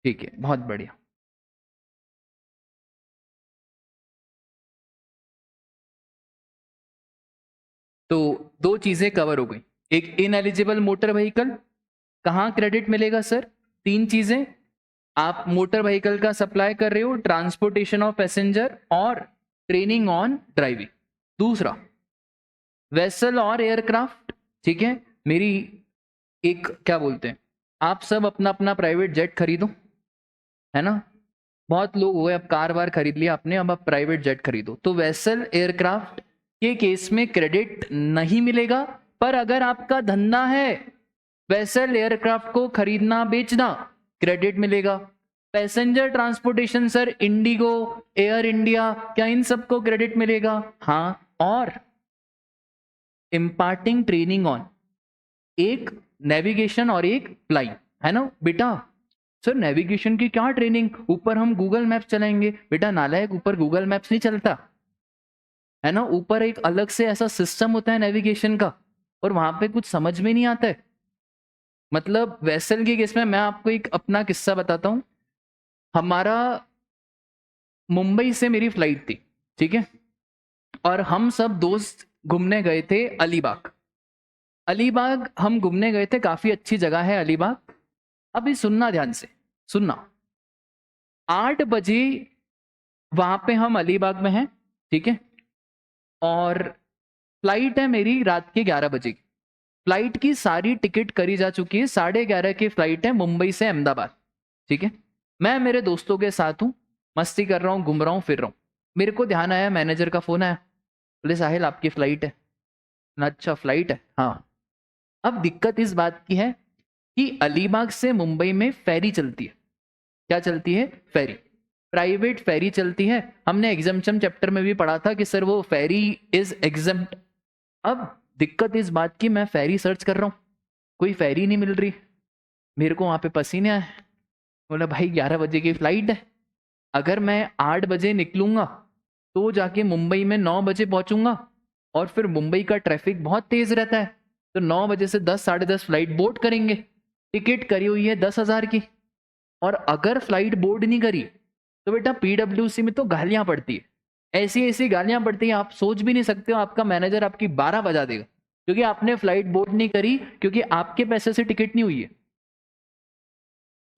ठीक है, बहुत बढ़िया। तो दो चीजें कवर हो गई, एक इन एलिजिबल मोटर व्हीकल, कहां क्रेडिट मिलेगा सर? 3 चीजें, आप मोटर व्हीकल का सप्लाई कर रहे हो, ट्रांसपोर्टेशन ऑफ पैसेंजर और ट्रेनिंग ऑन ड्राइविंग। दूसरा, वेसल और एयरक्राफ्ट, ठीक है। मेरी एक क्या बोलते हैं, आप सब अपना अपना प्राइवेट जेट खरीदो, है ना। बहुत लोग हुए, अब कार वार खरीद लिया आपने, अब आप प्राइवेट जेट खरीदो। तो वेसल एयरक्राफ्ट के केस में क्रेडिट नहीं मिलेगा, पर अगर आपका धंधा है वेसल एयरक्राफ्ट को खरीदना बेचना, क्रेडिट मिलेगा। Passenger transportation sir, Indigo, air India, क्या इन सबको क्रेडिट मिलेगा? हाँ। और इम्पार्टिंग ट्रेनिंग ऑन, एक नेविगेशन और एक फ्लाइंग, है ना बेटा। सर नेविगेशन की क्या ट्रेनिंग, ऊपर हम गूगल मैप्स चलाएंगे? बेटा नालायक, ऊपर गूगल मैप्स नहीं चलता, है ना। ऊपर एक अलग से ऐसा सिस्टम होता है नेविगेशन का, और वहां पे कुछ समझ में नहीं आता है। मतलब वेसल के केस में मैं आपको एक अपना किस्सा बताता हूं। हमारा मुंबई से मेरी फ्लाइट थी, ठीक है, और हम सब दोस्त घूमने गए थे अलीबाग। अलीबाग हम घूमने गए थे, काफी अच्छी जगह है अलीबाग। अभी सुनना ध्यान से, सुनना। 8 बजे वहां पे हम अलीबाग में हैं, ठीक है, और फ्लाइट है मेरी रात के 11 बजे की। फ्लाइट की सारी टिकट करी जा चुकी है, 11:30 की फ्लाइट है मुंबई से अहमदाबाद, ठीक है। मैं मेरे दोस्तों के साथ हूँ, मस्ती कर रहा हूँ, घूम रहा हूँ, फिर रहा हूँ। मेरे को ध्यान आया, मैनेजर का फोन आया, बोले साहिल आपकी फ्लाइट है ना। अच्छा फ्लाइट है, हाँ। अब दिक्कत इस बात की है कि अलीबाग से मुंबई में फेरी चलती है। क्या चलती है? फेरी, प्राइवेट फेरी चलती है। हमने एग्जाम्पशन चैप्टर में भी पढ़ा था कि सर वो फेरी इज एग्जम्प्ट। अब दिक्कत इस बात की, मैं फेरी सर्च कर रहा हूँ, कोई फेरी नहीं मिल रही। मेरे को वहां पे पसीने आए। बोला भाई 11 बजे की फ्लाइट है, अगर मैं 8 बजे निकलूंगा तो जाके मुंबई में 9 बजे पहुंचूंगा, और फिर मुंबई का ट्रैफिक बहुत तेज रहता है, तो 9 बजे से 10 10:30 फ्लाइट बोर्ड करेंगे। टिकट करी हुई है 10,000 की, और अगर फ्लाइट बोर्ड नहीं करी तो बेटा पीडब्ल्यूसी में तो गालियां पड़ती है, ऐसी ऐसी गालियां पड़ती है आप सोच भी नहीं सकते हो। आपका मैनेजर आपकी 12 बजा देगा क्योंकि आपने फ्लाइट बोर्ड नहीं करी, क्योंकि आपके पैसे से टिकट नहीं हुई है।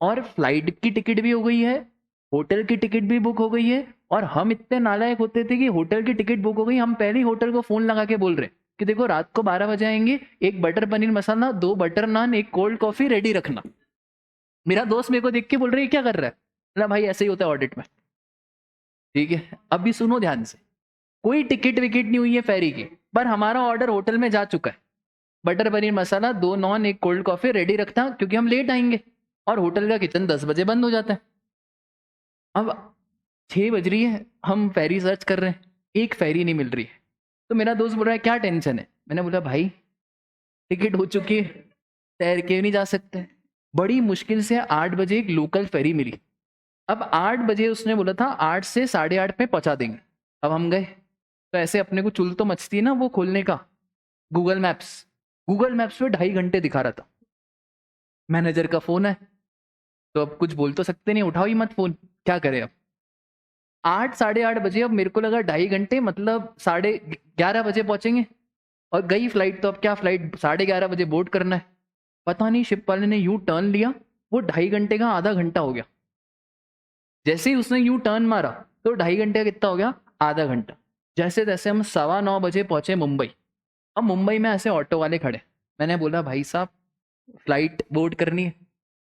और फ्लाइट की टिकट भी हो गई है, होटल की टिकट भी बुक हो गई है, और हम इतने नालायक होते थे कि होटल की टिकट बुक हो गई, हम पहले ही होटल को फोन लगा के बोल रहे कि देखो रात को 12 बजे आएंगे, एक बटर पनीर मसाला, 2 बटर नान, एक कोल्ड कॉफी रेडी रखना। मेरा दोस्त मेरे को देख के बोल रहे क्या कर रहा है? ना भाई ऐसे ही होता है ऑडिट में, ठीक है। अभी सुनो ध्यान से, कोई टिकट विकेट नहीं हुई है फेरी की, पर हमारा ऑर्डर होटल में जा चुका है। बटर पनीर मसाला, 2 नॉन, एक कोल्ड कॉफी रेडी रखता क्योंकि हम लेट आएंगे, और होटल का किचन 10 बजे बंद हो जाता है। अब 6 बज रही है, हम फेरी सर्च कर रहे हैं, एक फेरी नहीं मिल रही है। तो मेरा दोस्त बोल रहा है क्या टेंशन है? मैंने बोला भाई टिकट हो चुकी है, तैर के नहीं जा सकते। बड़ी मुश्किल से 8 बजे एक लोकल फेरी मिली। अब 8 बजे उसने बोला था 8 से 8:30 में पहुंचा देंगे। अब हम गए, तो ऐसे अपने को चुल तो मचती है ना वो खोलने का, गूगल मैप्स। गूगल मैप्स पे 2.5 घंटे दिखा रहा था। मैनेजर का फोन है, तो अब कुछ बोल तो सकते नहीं, उठाओ ही मत फोन, क्या करें अब। 8 8:30 बजे, अब मेरे को लगा 2.5 घंटे, मतलब 11:30 बजे पहुंचेंगे, और गई फ्लाइट तो अब क्या, फ्लाइट 11:30 बजे बोर्ड करना है। पता नहीं शिप वाले ने यू टर्न लिया, वो 2.5 घंटे का आधा घंटा हो गया। जैसे ही उसने यू टर्न मारा तो 2.5 घंटे का कितना हो गया, आधा घंटा। जैसे तैसे हम 9:15 बजे पहुंचे मुंबई। अब मुंबई में ऐसे ऑटो वाले खड़े, मैंने बोला भाई साहब फ्लाइट बोर्ड करनी है।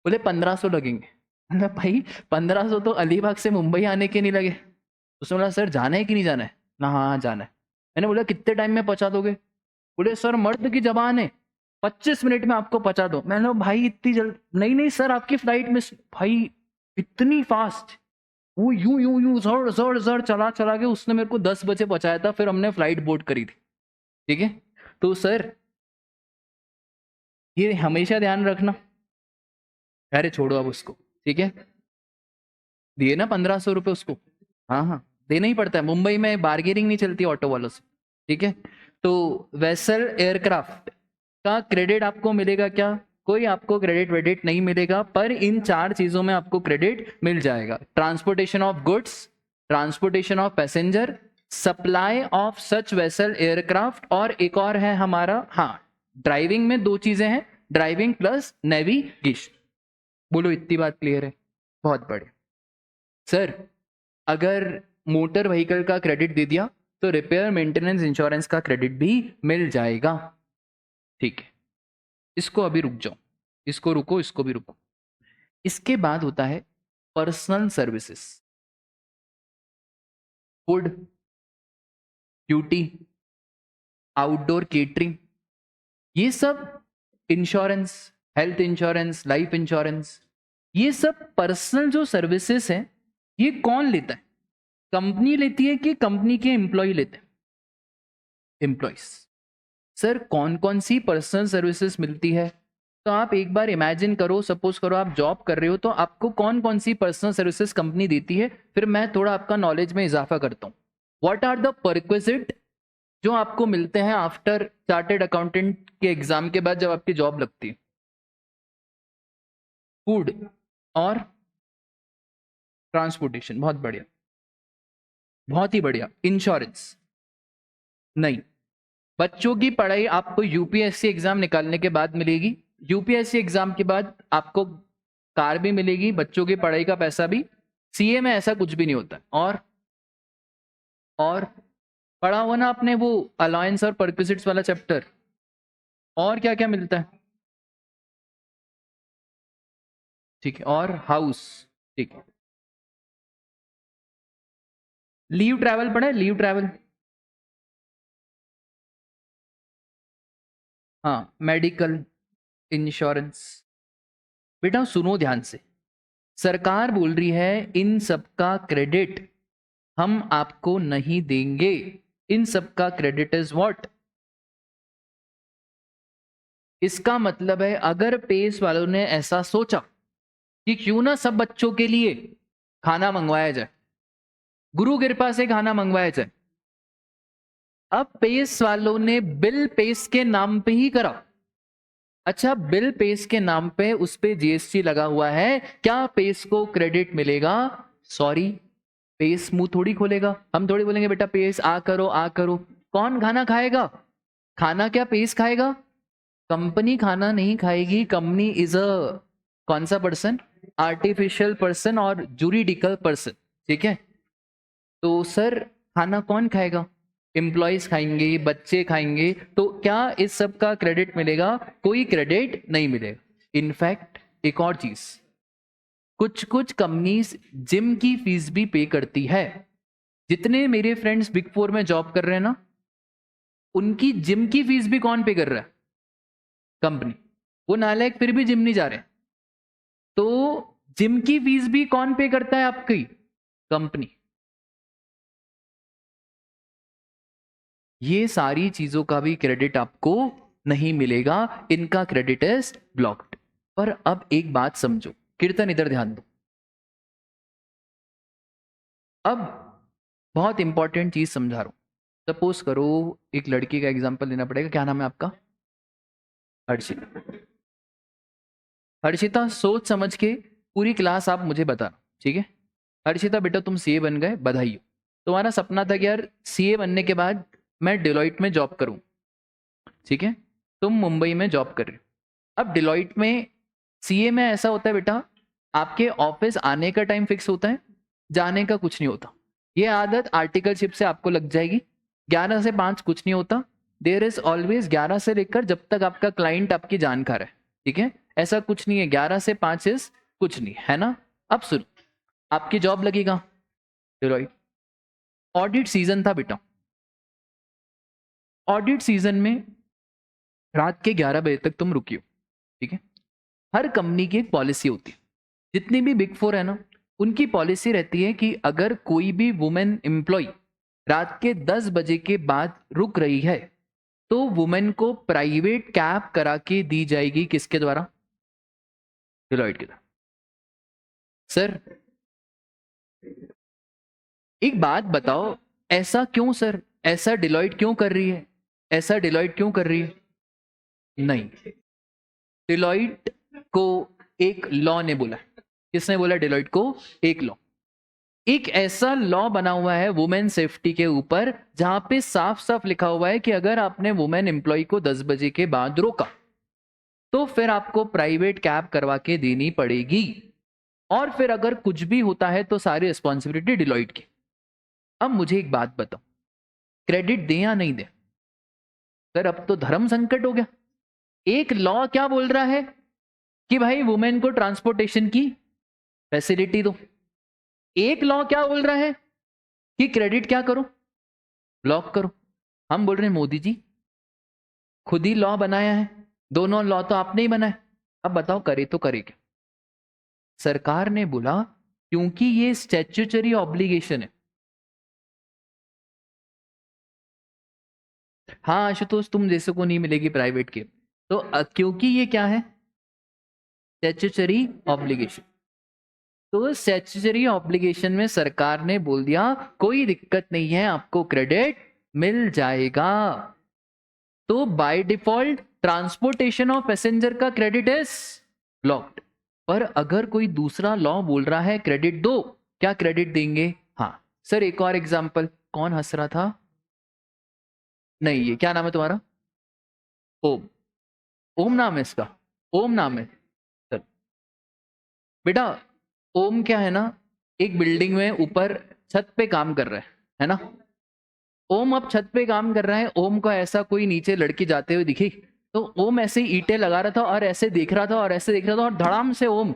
बोले 1500 लगेंगे। मैंने कहा, भाई 1500 तो अलीबाग से मुंबई आने के नहीं लगे। उसने बोला सर जाना है कि नहीं जाना है? ना हाँ हाँ जाना है। मैंने बोला कितने टाइम में पहुंचा दोगे? बोले सर मर्द की जबान है, 25 मिनट में आपको पहुंचा दो। मैंने बोला भाई इतनी जल्द नहीं, नहीं सर आपकी फ्लाइट मिस। भाई इतनी फास्ट, वो यूं यूं यूं जड़ जड़ जड़ चला चला के उसने मेरे को 10 बजे पहुंचाया था, फिर हमने फ्लाइट बोर्ड करी थी, ठीक है। तो सर ये हमेशा ध्यान रखना। अरे छोड़ो अब उसको, ठीक है, दिए ना 1500 रुपये उसको। हाँ हाँ देना ही पड़ता है, मुंबई में बार्गेनिंग नहीं चलती ऑटो वालों से, ठीक है। तो वेसल एयरक्राफ्ट का क्रेडिट आपको मिलेगा क्या? कोई आपको क्रेडिट वेडिट नहीं मिलेगा, पर इन 4 चीजों में आपको क्रेडिट मिल जाएगा। Transportation of goods, transportation of passenger, supply of such vessel aircraft, और एक और है हमारा, हाँ ड्राइविंग में 2 चीजें हैं, ड्राइविंग प्लस नेविगेशन। बोलो इतनी बात क्लियर है? बहुत बढ़िया। सर अगर मोटर व्हीकल का क्रेडिट दे दिया तो रिपेयर मेंटेनेंस इंश्योरेंस का क्रेडिट भी मिल जाएगा, ठीक है। इसको अभी रुक जाओ, इसको रुको, इसको भी रुको। इसके बाद होता है personal services, food, beauty, outdoor catering, ये सब insurance, health insurance, life insurance, ये सब पर्सनल जो सर्विसेज हैं, ये कौन लेता है? कंपनी लेती है कि कंपनी के एम्प्लॉय लेते हैं? एम्प्लॉयज। सर कौन कौन सी पर्सनल सर्विसेज मिलती है? तो आप एक बार इमेजिन करो, सपोज करो आप जॉब कर रहे हो, तो आपको कौन कौन सी पर्सनल सर्विसेज कंपनी देती है, फिर मैं थोड़ा आपका नॉलेज में इजाफा करता हूँ। व्हाट आर द परक्विजिट जो आपको मिलते हैं आफ्टर चार्टेड अकाउंटेंट के एग्जाम के बाद जब आपकी जॉब लगती है? फूड और ट्रांसपोर्टेशन, बहुत बढ़िया। बहुत ही बढ़िया। इंश्योरेंस नहीं, बच्चों की पढ़ाई आपको यूपीएससी एग्जाम निकालने के बाद मिलेगी। यूपीएससी एग्जाम के बाद आपको कार भी मिलेगी, बच्चों की पढ़ाई का पैसा भी। सीए में ऐसा कुछ भी नहीं होता। और पढ़ा हुआ ना आपने वो अलायंस और परक्विजिट्स वाला चैप्टर? और क्या क्या मिलता है? ठीक है, और हाउस। ठीक है, लीव ट्रैवल पढ़ा है? लीव ट्रैवल, हाँ, मेडिकल इंश्योरेंस। बेटा सुनो ध्यान से, सरकार बोल रही है इन सबका क्रेडिट हम आपको नहीं देंगे। इन सबका क्रेडिट इज व्हाट? इसका मतलब है अगर पेस वालों ने ऐसा सोचा कि क्यों ना सब बच्चों के लिए खाना मंगवाया जाए, गुरु कृपा से खाना मंगवाया जाए, अब पेस वालों ने बिल पेस के नाम पे ही करा। अच्छा, बिल पेस के नाम पे उस पे जीएसटी लगा हुआ है, क्या पेस को क्रेडिट मिलेगा? सॉरी, पेस मुंह थोड़ी खोलेगा। हम थोड़ी बोलेंगे बेटा पेस आ करो आ करो। कौन खाना खाएगा? खाना क्या पेस खाएगा? कंपनी खाना नहीं खाएगी। कंपनी इज अ कौन सा पर्सन? आर्टिफिशियल पर्सन और जूरिडिकल पर्सन। ठीक है, तो सर खाना कौन खाएगा? एम्प्लॉयज खाएंगे, बच्चे खाएंगे, तो क्या इस सब का क्रेडिट मिलेगा? कोई क्रेडिट नहीं मिलेगा। इनफैक्ट एक और चीज, कुछ कुछ कंपनीज जिम की फीस भी पे करती है। जितने मेरे फ्रेंड्स बिग फोर में जॉब कर रहे हैं ना, उनकी जिम की फीस भी कौन पे कर रहा है? कंपनी। वो नालायक फिर भी जिम नहीं जा रहे, तो जिम की फीस भी कौन पे करता है आपकी? कंपनी। ये सारी चीजों का भी क्रेडिट आपको नहीं मिलेगा, इनका क्रेडिट इज ब्लॉक्ड। पर अब एक बात समझो, कीर्तन इधर ध्यान दो। अब बहुत इंपॉर्टेंट चीज समझा रहा हूं। सपोज करो एक लड़की का एग्जांपल लेना पड़ेगा। क्या नाम है आपका? हर्षिता। हर्षिता, सोच समझ के पूरी क्लास आप मुझे बता, ठीक है? हर्षिता बेटा तुम सीए बन गए, बधाई हो। तुम्हारा सपना था कि यार सीए बनने के बाद मैं डिलॉइट में जॉब करूं, ठीक है? तुम मुंबई में जॉब कर रहे हो। अब डिलॉइट में सीए में ऐसा होता है बेटा, आपके ऑफिस आने का टाइम फिक्स होता है, जाने का कुछ नहीं होता। ये आदत आर्टिकलशिप से आपको लग जाएगी। 11 से 5 कुछ नहीं होता। देयर इज ऑलवेज 11 से लेकर जब तक आपका क्लाइंट आपकी जान खा रहा है, ठीक है? ऐसा कुछ नहीं है 11 से 5 इज कुछ नहीं है ना। अब सुनो, आपकी जॉब लगेगा डिलॉइट। ऑडिट सीजन था बेटा। ऑडिट सीजन में रात के 11 बजे तक तुम रुकी हो, ठीक है? हर कंपनी की एक पॉलिसी होती है। जितनी भी बिग फोर है ना, उनकी पॉलिसी रहती है कि अगर कोई भी वुमेन एम्प्लॉय रात के 10 बजे के बाद रुक रही है तो वुमेन को प्राइवेट कैब करा के दी जाएगी। किसके द्वारा? डिलॉइट के द्वारा। सर एक बात बताओ, ऐसा क्यों सर? ऐसा डिलॉइट क्यों कर रही है? ऐसा डिलॉइट क्यों कर रही है? नहीं, डिलॉइट को एक लॉ ने बोला। किसने बोला डिलॉइट को? एक लॉ। एक ऐसा लॉ बना हुआ है वुमेन सेफ्टी के ऊपर, जहां पे साफ साफ लिखा हुआ है कि अगर आपने वुमेन एम्प्लॉय को 10 बजे के बाद रोका तो फिर आपको प्राइवेट कैब करवा के देनी पड़ेगी। और फिर अगर कुछ भी होता है तो सारी रिस्पॉन्सिबिलिटी डिलॉइट की। अब मुझे एक बात बताओ, क्रेडिट दें या नहीं दें? सर अब तो धर्म संकट हो गया। एक लॉ क्या बोल रहा है कि भाई वुमेन को ट्रांसपोर्टेशन की फैसिलिटी दो। एक लॉ क्या बोल रहा है कि क्रेडिट क्या करो? ब्लॉक करो। हम बोल रहे हैं मोदी जी खुद ही लॉ बनाया है, दोनों लॉ तो आपने ही बनाए। अब बताओ करे तो करे क्या? सरकार ने बोला क्योंकि ये स्टैट्यूटरी ऑब्लिगेशन है। हाँ आशुतोष, तुम जैसे को नहीं मिलेगी प्राइवेट के, तो क्योंकि ये क्या है? Statutory obligation. तो स्टैट्यूटरी ऑब्लिगेशन में सरकार ने बोल दिया कोई दिक्कत नहीं है, आपको क्रेडिट मिल जाएगा। तो by default transportation of passenger का क्रेडिट इज ब्लॉक्ड। पर अगर कोई दूसरा लॉ बोल रहा है क्रेडिट दो, क्या क्रेडिट देंगे? हाँ, सर एक और एग्जाम्पल, कौन हंस रहा था? नहीं, ये क्या नाम है तुम्हारा? ओम। ओम नाम है इसका? ओम नाम है? सर बेटा, ओम क्या है ना, एक बिल्डिंग में ऊपर छत पे काम कर रहा है ना? ओम अब छत पे काम कर रहा है, ओम को ऐसा कोई नीचे लड़की जाते हुए दिखी, तो ओम ऐसे ही ईंटें लगा रहा था और ऐसे देख रहा था और ऐसे देख रहा था और धड़ाम से ओम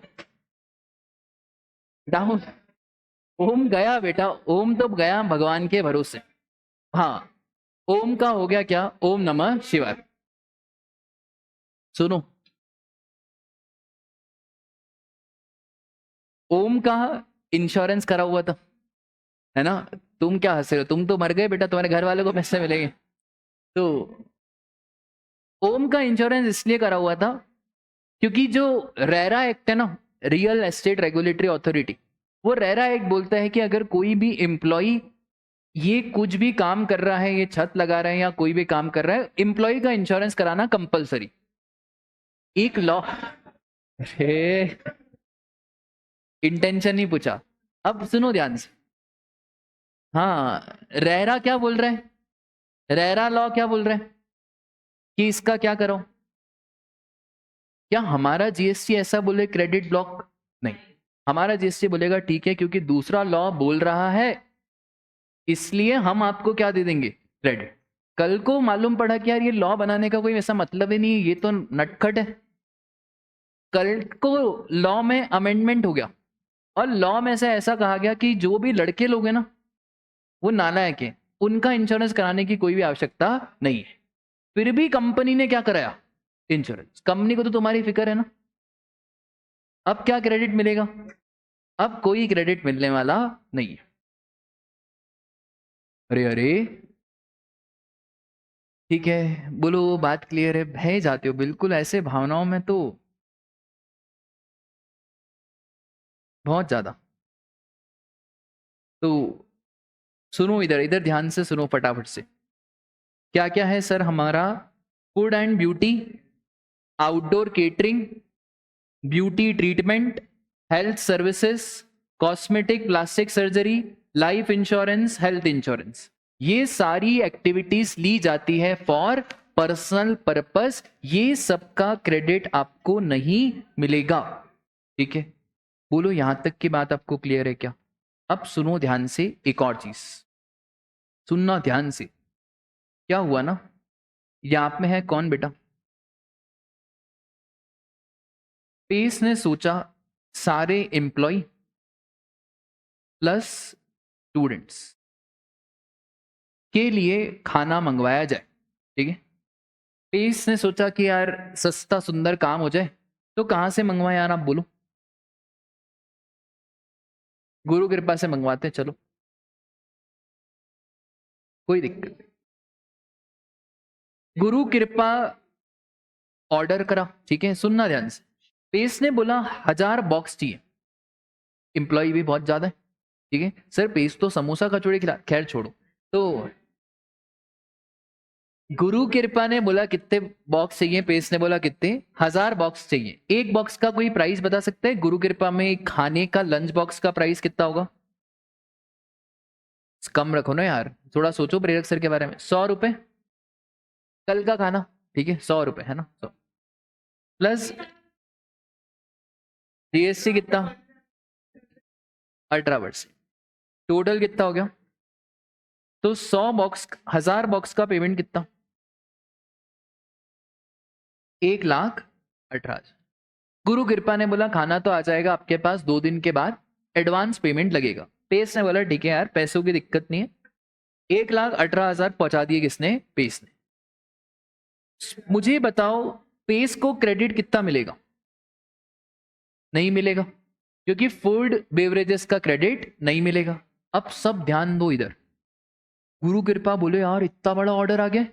डाउन। ओम गया बेटा, ओम तो गया भगवान के भरोसे। हाँ, ओम का हो गया क्या? ओम नमः शिवाय। सुनो, ओम का इंश्योरेंस करा हुआ था, है ना? तुम क्या हंस रहे हो? तुम तो मर गए बेटा, तुम्हारे घर वालों को पैसे मिलेंगे। तो ओम का इंश्योरेंस इसलिए करा हुआ था क्योंकि जो रेरा एक्ट है ना, रियल एस्टेट रेगुलेटरी अथॉरिटी, वो रेरा एक्ट बोलता है कि अगर कोई भी एम्प्लॉय ये कुछ भी काम कर रहा है, ये छत लगा रहा है या कोई भी काम कर रहा है, एम्प्लॉय का इंश्योरेंस कराना कंपलसरी। एक लॉ। इंटेंशन नहीं पूछा, अब सुनो ध्यान से। हाँ, रेरा क्या बोल रहे हैं? रेरा लॉ क्या बोल रहे हैं कि इसका क्या करो? क्या हमारा जीएसटी ऐसा बोले क्रेडिट ब्लॉक? नहीं, हमारा जीएसटी बोलेगा ठीक है क्योंकि दूसरा लॉ बोल रहा है, इसलिए हम आपको क्या दे देंगे? क्रेडिट। कल को मालूम पड़ा कि यार ये लॉ बनाने का कोई ऐसा मतलब ही नहीं है, ये तो नटखट है। कल को लॉ में अमेंडमेंट हो गया और लॉ में से ऐसा कहा गया कि जो भी लड़के लोग हैं ना, वो नालायक है, उनका इंश्योरेंस कराने की कोई भी आवश्यकता नहीं है। फिर भी कंपनी ने क्या कराया? इंश्योरेंस। कंपनी को तो तुम्हारी फिक्र है ना। अब क्या क्रेडिट मिलेगा? अब कोई क्रेडिट मिलने वाला नहीं है। अरे अरे, ठीक है, बोलो बात क्लियर है? भय जाते हो बिल्कुल ऐसे भावनाओं में तो, बहुत ज्यादा। तो सुनो, इधर इधर ध्यान से सुनो फटाफट से। क्या क्या है सर हमारा? Food and beauty, outdoor catering, beauty treatment, health services, cosmetic, plastic surgery, life insurance, health insurance. ये सारी एक्टिविटीज ली जाती है फॉर पर्सनल पर्पस। ये सबका क्रेडिट आपको नहीं मिलेगा। ठीक है, बोलो यहां तक की बात आपको क्लियर है क्या? अब सुनो ध्यान से एक और चीज, सुनना ध्यान से। क्या हुआ ना, ये आप में है कौन बेटा? पेस ने सोचा सारे एम्प्लॉय प्लस स्टूडेंट्स के लिए खाना मंगवाया जाए। ठीक है, पेस ने सोचा कि यार सस्ता सुंदर काम हो जाए, तो कहां से मंगवाए यार आप बोलो? गुरु कृपा से मंगवाते हैं, चलो कोई दिक्कत नहीं। गुरु कृपा ऑर्डर करा, ठीक है, सुनना ध्यान से। पेस ने बोला 1000 बॉक्स चाहिए, एम्प्लॉय भी बहुत ज्यादा है। ठीक है सर, पेस तो समोसा कचौड़ी खिला, खैर छोड़ो। तो गुरु कृपा ने बोला कितने बॉक्स चाहिए, पेस ने बोला कितने? 1000 बॉक्स चाहिए। एक बॉक्स का कोई प्राइस बता सकते हैं? गुरु कृपा में खाने का लंच बॉक्स का प्राइस कितना होगा? कम रखो ना यार, थोड़ा सोचो प्रेरक सर के बारे में। 100 रुपए कल का खाना, ठीक है, 100 रुपए है ना? 100 प्लस जीएसटी कितना? 18%, टोटल कितना हो गया? तो 100 बॉक्स, 1000 बॉक्स का पेमेंट कितना? 1,18,000। गुरु कृपा ने बोला खाना तो आ जाएगा आपके पास 2 दिन के बाद, एडवांस पेमेंट लगेगा। पेस ने बोला ठीक है यार, पैसों की दिक्कत नहीं है। 1,18,000 पहुंचा दिए किसने? पेस ने। मुझे बताओ, पेस को क्रेडिट कितना मिलेगा? नहीं मिलेगा, क्योंकि फूड बेवरेजेस का क्रेडिट नहीं मिलेगा। अब सब ध्यान दो इधर। गुरु कृपा बोले यार इतना बड़ा ऑर्डर आ गया।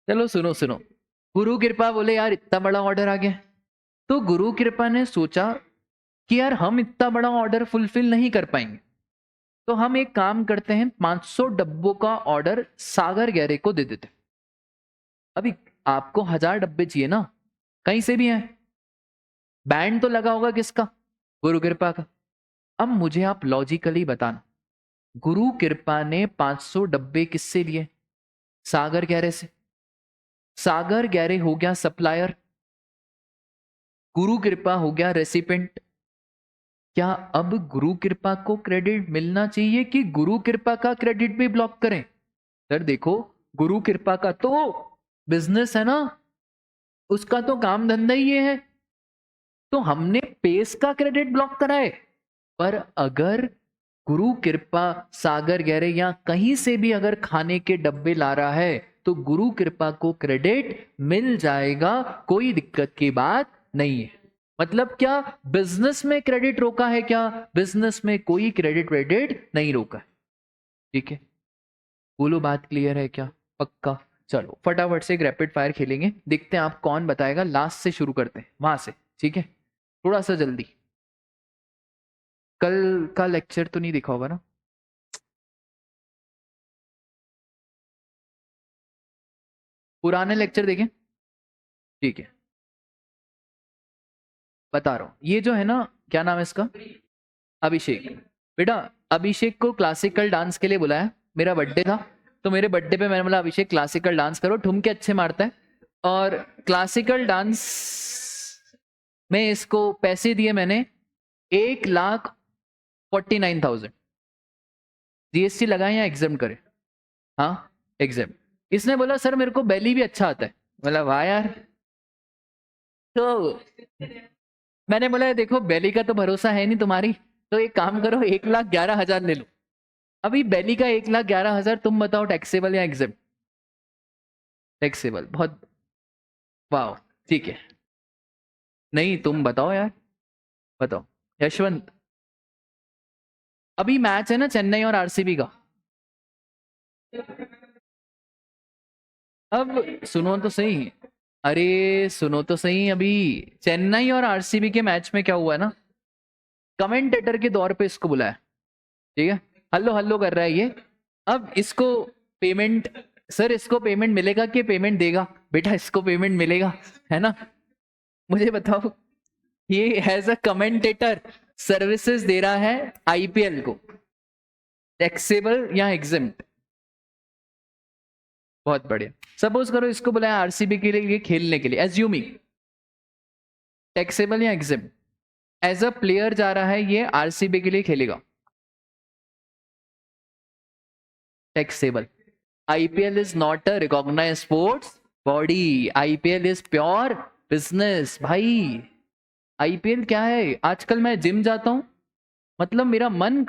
चलो सुनो सुनो, गुरु कृपा बोले यार इतना बड़ा ऑर्डर आ गया, तो गुरु कृपा ने सोचा कि यार हम इतना बड़ा ऑर्डर फुलफिल नहीं कर पाएंगे, तो हम एक काम करते हैं, 500 डब्बों का ऑर्डर सागर गहरे को दे देते। अभी आपको 1000 डब्बे चाहिए ना, कहीं से भी है, बैंड तो लगा होगा किसका, गुरु कृपा का। अब मुझे आप लॉजिकली बताना, गुरु कृपा ने 500 डब्बे किससे लिए, सागर गहरे से। सागर गहरे हो गया सप्लायर, गुरु कृपा हो गया रेसिपेंट। क्या अब गुरु कृपा को क्रेडिट मिलना चाहिए कि गुरु कृपा का क्रेडिट भी ब्लॉक करें? सर देखो, गुरु कृपा का तो बिजनेस है ना, उसका तो काम धंधा ही ये है, तो हमने पेस का क्रेडिट ब्लॉक कराए। पर अगर गुरु कृपा सागर गहरे या कहीं से भी अगर खाने के डब्बे ला रहा है तो गुरु कृपा को क्रेडिट मिल जाएगा, कोई दिक्कत की बात नहीं है। मतलब क्या बिजनेस में क्रेडिट रोका है क्या? बिजनेस में कोई क्रेडिट वेडिट नहीं रोका है। ठीक है, बोलो बात क्लियर है क्या? पक्का? चलो फटाफट से एक रैपिड फायर खेलेंगे, देखते हैं आप कौन बताएगा। लास्ट से शुरू करते हैं वहां से, ठीक है, थोड़ा सा जल्दी। कल का लेक्चर तो नहीं दिखा होगा ना? पुराने लेक्चर देखें, ठीक है, बता रहा हूं। ये जो है ना, क्या नाम है इसका, अभिषेक। बेटा अभिषेक को क्लासिकल डांस के लिए बुलाया, मेरा बर्थडे था, तो मेरे बर्थडे पे मैंने बोला अभिषेक क्लासिकल डांस करो, ठुमके अच्छे मारता है। और क्लासिकल डांस में इसको पैसे दिए मैंने 1,49,000। जीएसटी लगाए या एग्जाम करे? हाँ एग्जाम। इसने बोला सर मेरे को बैली भी अच्छा आता है, बोला वाह यार। तो मैंने बोला देखो बैली का तो भरोसा है नहीं तुम्हारी, तो एक काम करो 1,11,000 ले लो। अभी बैली का 1,11,000, तुम बताओ टैक्सेबल या एग्जाम? टैक्सेबल, बहुत वाह, ठीक है। नहीं तुम बताओ यार, बताओ यशवंत। अभी मैच है ना चेन्नई और आरसीबी का। अब सुनो तो सही, अरे सुनो तो सही, अभी चेन्नई और आरसीबी के मैच में क्या हुआ है ना, कमेंटेटर के दौर पे इसको बुलाया, ठीक है, हल्लो हल्लो कर रहा है ये। अब इसको पेमेंट, सर इसको पेमेंट मिलेगा कि पेमेंट देगा? बेटा इसको पेमेंट मिलेगा, है ना? मुझे बताओ, ये एज अ कमेंटेटर सर्विसेज दे रहा है आईपीएल को, टैक्सेबल या एग्जिम्ट? बहुत बढ़िया। सपोज करो इसको बुलाया आरसीबी के लिए खेलने के लिए, एज्यूमिंग, टैक्सेबल या एग्जिम? एज अ प्लेयर जा रहा है ये, आरसीबी के लिए खेलेगा, taxable. IPL is not a recognised sports body, IPL is pure business भाई। आईपीएल क्या है, आजकल मैं जिम जाता हूं, मतलब मेरा मन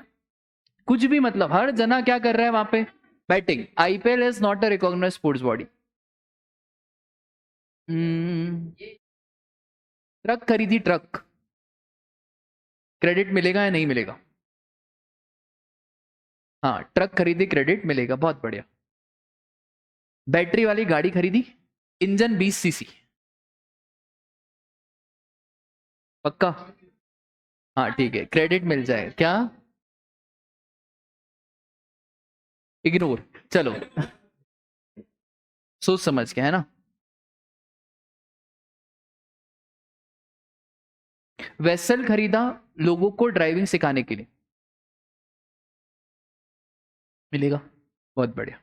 कुछ भी, मतलब हर जना क्या कर रहा है वहां पे, batting. IPL is not a recognised sports body. Truck खरीदी, ट्रक, क्रेडिट मिलेगा या नहीं मिलेगा? हाँ ट्रक खरीदी, क्रेडिट मिलेगा, बहुत बढ़िया। बैटरी वाली गाड़ी खरीदी, इंजन 20 सीसी, पक्का? हाँ ठीक है, क्रेडिट मिल जाए क्या? इग्नोर, चलो सोच समझ के, है ना? वेसल खरीदा लोगों को ड्राइविंग सिखाने के लिए, मिलेगा, बहुत बढ़िया।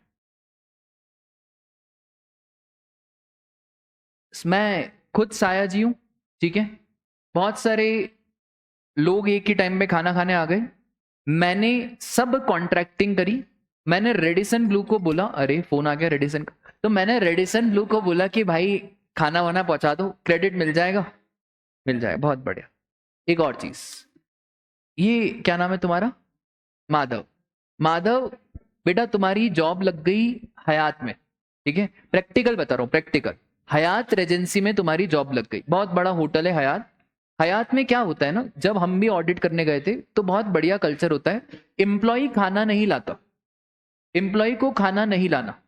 मैं खुद साया जी हूं, ठीक है, बहुत सारे लोग एक ही टाइम में खाना खाने आ गए, मैंने सब कॉन्ट्रैक्टिंग करी। मैंने रेडिसन ब्लू को बोला, अरे फोन आ गया रेडिसन का, तो मैंने रेडिसन ब्लू को बोला कि भाई खाना वाना पहुंचा दो, क्रेडिट मिल जाएगा, मिल जाएगा, बहुत बढ़िया। एक और चीज, ये क्या नाम है तुम्हारा? माधव। माधव बेटा तुम्हारी जॉब लग गई हयात में, ठीक है, प्रैक्टिकल बता रहा हूं, प्रैक्टिकल। हयात रेजेंसी में तुम्हारी जॉब लग गई, बहुत बड़ा होटल है हयात। हयात में क्या होता है ना, जब हम भी ऑडिट करने गए थे तो बहुत बढ़िया कल्चर होता है, एम्प्लॉय खाना नहीं लाता, एम्प्लॉय को खाना नहीं लाना,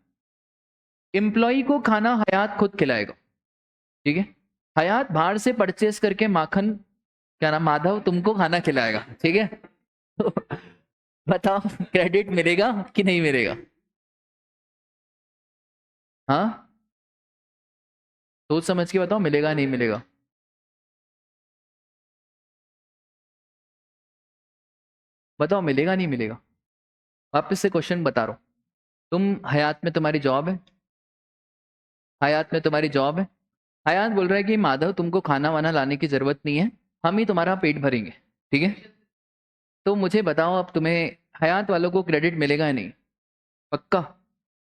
एम्प्लॉय को खाना हयात खुद खिलाएगा, ठीक है। हयात बाहर से परचेस करके माखन, क्या नाम, माधव तुमको खाना खिलाएगा, ठीक है। तो बताओ क्रेडिट मिलेगा कि नहीं मिलेगा? हाँ सोच समझ के बताओ, मिलेगा नहीं मिलेगा? बताओ मिलेगा नहीं मिलेगा? वापस से क्वेश्चन बता रहा हूँ। तुम हयात में तुम्हारी जॉब है, हयात में तुम्हारी जॉब है, हयात बोल रहा है कि माधव तुमको खाना वाना लाने की जरूरत नहीं है, हम ही तुम्हारा पेट भरेंगे, ठीक है? तो मुझे बताओ अब तुम्हें हयात वालों को क्रेडिट मिलेगा या नहीं? पक्का?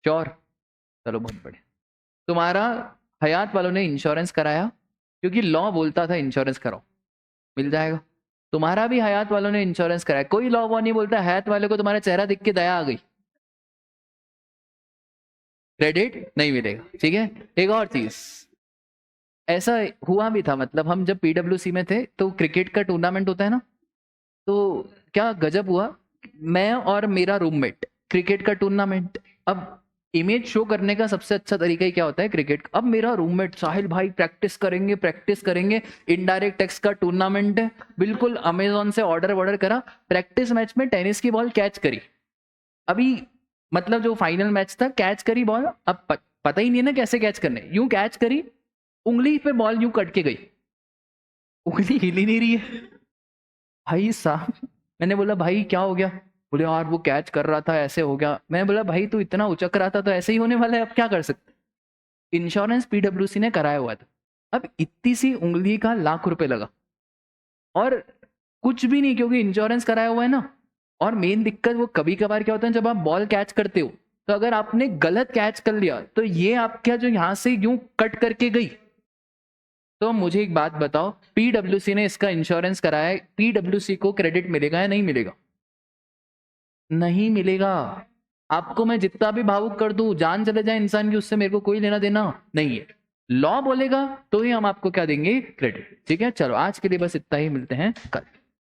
श्योर? चलो बहुत बढ़िया। तुम्हारा हयात वालों ने इंश्योरेंस कराया, क्योंकि लॉ बोलता था इंश्योरेंस कराओ, मिल जाएगा। तुम्हारा भी हयात वालों ने इंश्योरेंस कराया, कोई लॉ वो नहीं बोलता हयात वाले को तुम्हारा चेहरा देख के दया आ गई, क्रेडिट नहीं मिलेगा, ठीक है? एक और चीज, ऐसा हुआ भी था, मतलब हम जब पीडब्ल्यूसी में थे तो क्रिकेट का टूर्नामेंट होता है ना, तो क्या गजब हुआ, मैं और मेरा रूममेट क्रिकेट का टूर्नामेंट, अब इमेज शो करने का सबसे अच्छा तरीका ही क्या होता है क्रिकेट का, अब मेरा रूममेट साहिल भाई प्रैक्टिस करेंगे, इनडायरेक्ट टैक्स का टूर्नामेंट है, बिल्कुल अमेजोन से ऑर्डर करा, प्रैक्टिस मैच में टेनिस की बॉल कैच करी, अभी मतलब जो फाइनल मैच था कैच करी बॉल, अब पता ही नहीं है ना कैसे कैच करने, यूं कैच करी, उंगली पे बॉल यूं कट के गई, उंगली हिल ही नहीं रही है भाई साहब। मैंने बोला भाई क्या हो गया? बोले यार वो कैच कर रहा था ऐसे हो गया। मैं बोला भाई तू इतना उचक रहा था तो ऐसे ही होने वाला है, अब क्या कर सकते? इंश्योरेंस पीडब्ल्यूसी ने कराया हुआ था, अब इतनी सी उंगली का ₹1,00,000 लगा, और कुछ भी नहीं क्योंकि इंश्योरेंस कराया हुआ है ना। और मेन दिक्कत वो कभी कभार क्या होता है, जब आप बॉल कैच करते हो तो अगर आपने गलत कैच कर लिया तो ये आपका जो यहां से यूं कट करके गई, तो मुझे एक बात बताओ, पीडब्ल्यूसी ने इसका इंश्योरेंस कराया है, पीडब्ल्यूसी को क्रेडिट मिलेगा या नहीं मिलेगा? नहीं मिलेगा। आपको मैं जितना भी भावुक कर दूं, जान चले जाए इंसान की, उससे मेरे को कोई लेना देना नहीं है। लॉ बोलेगा तो ही हम आपको क्या देंगे? क्रेडिट। ठीक है, चलो आज के लिए बस इतना ही, मिलते हैं कल।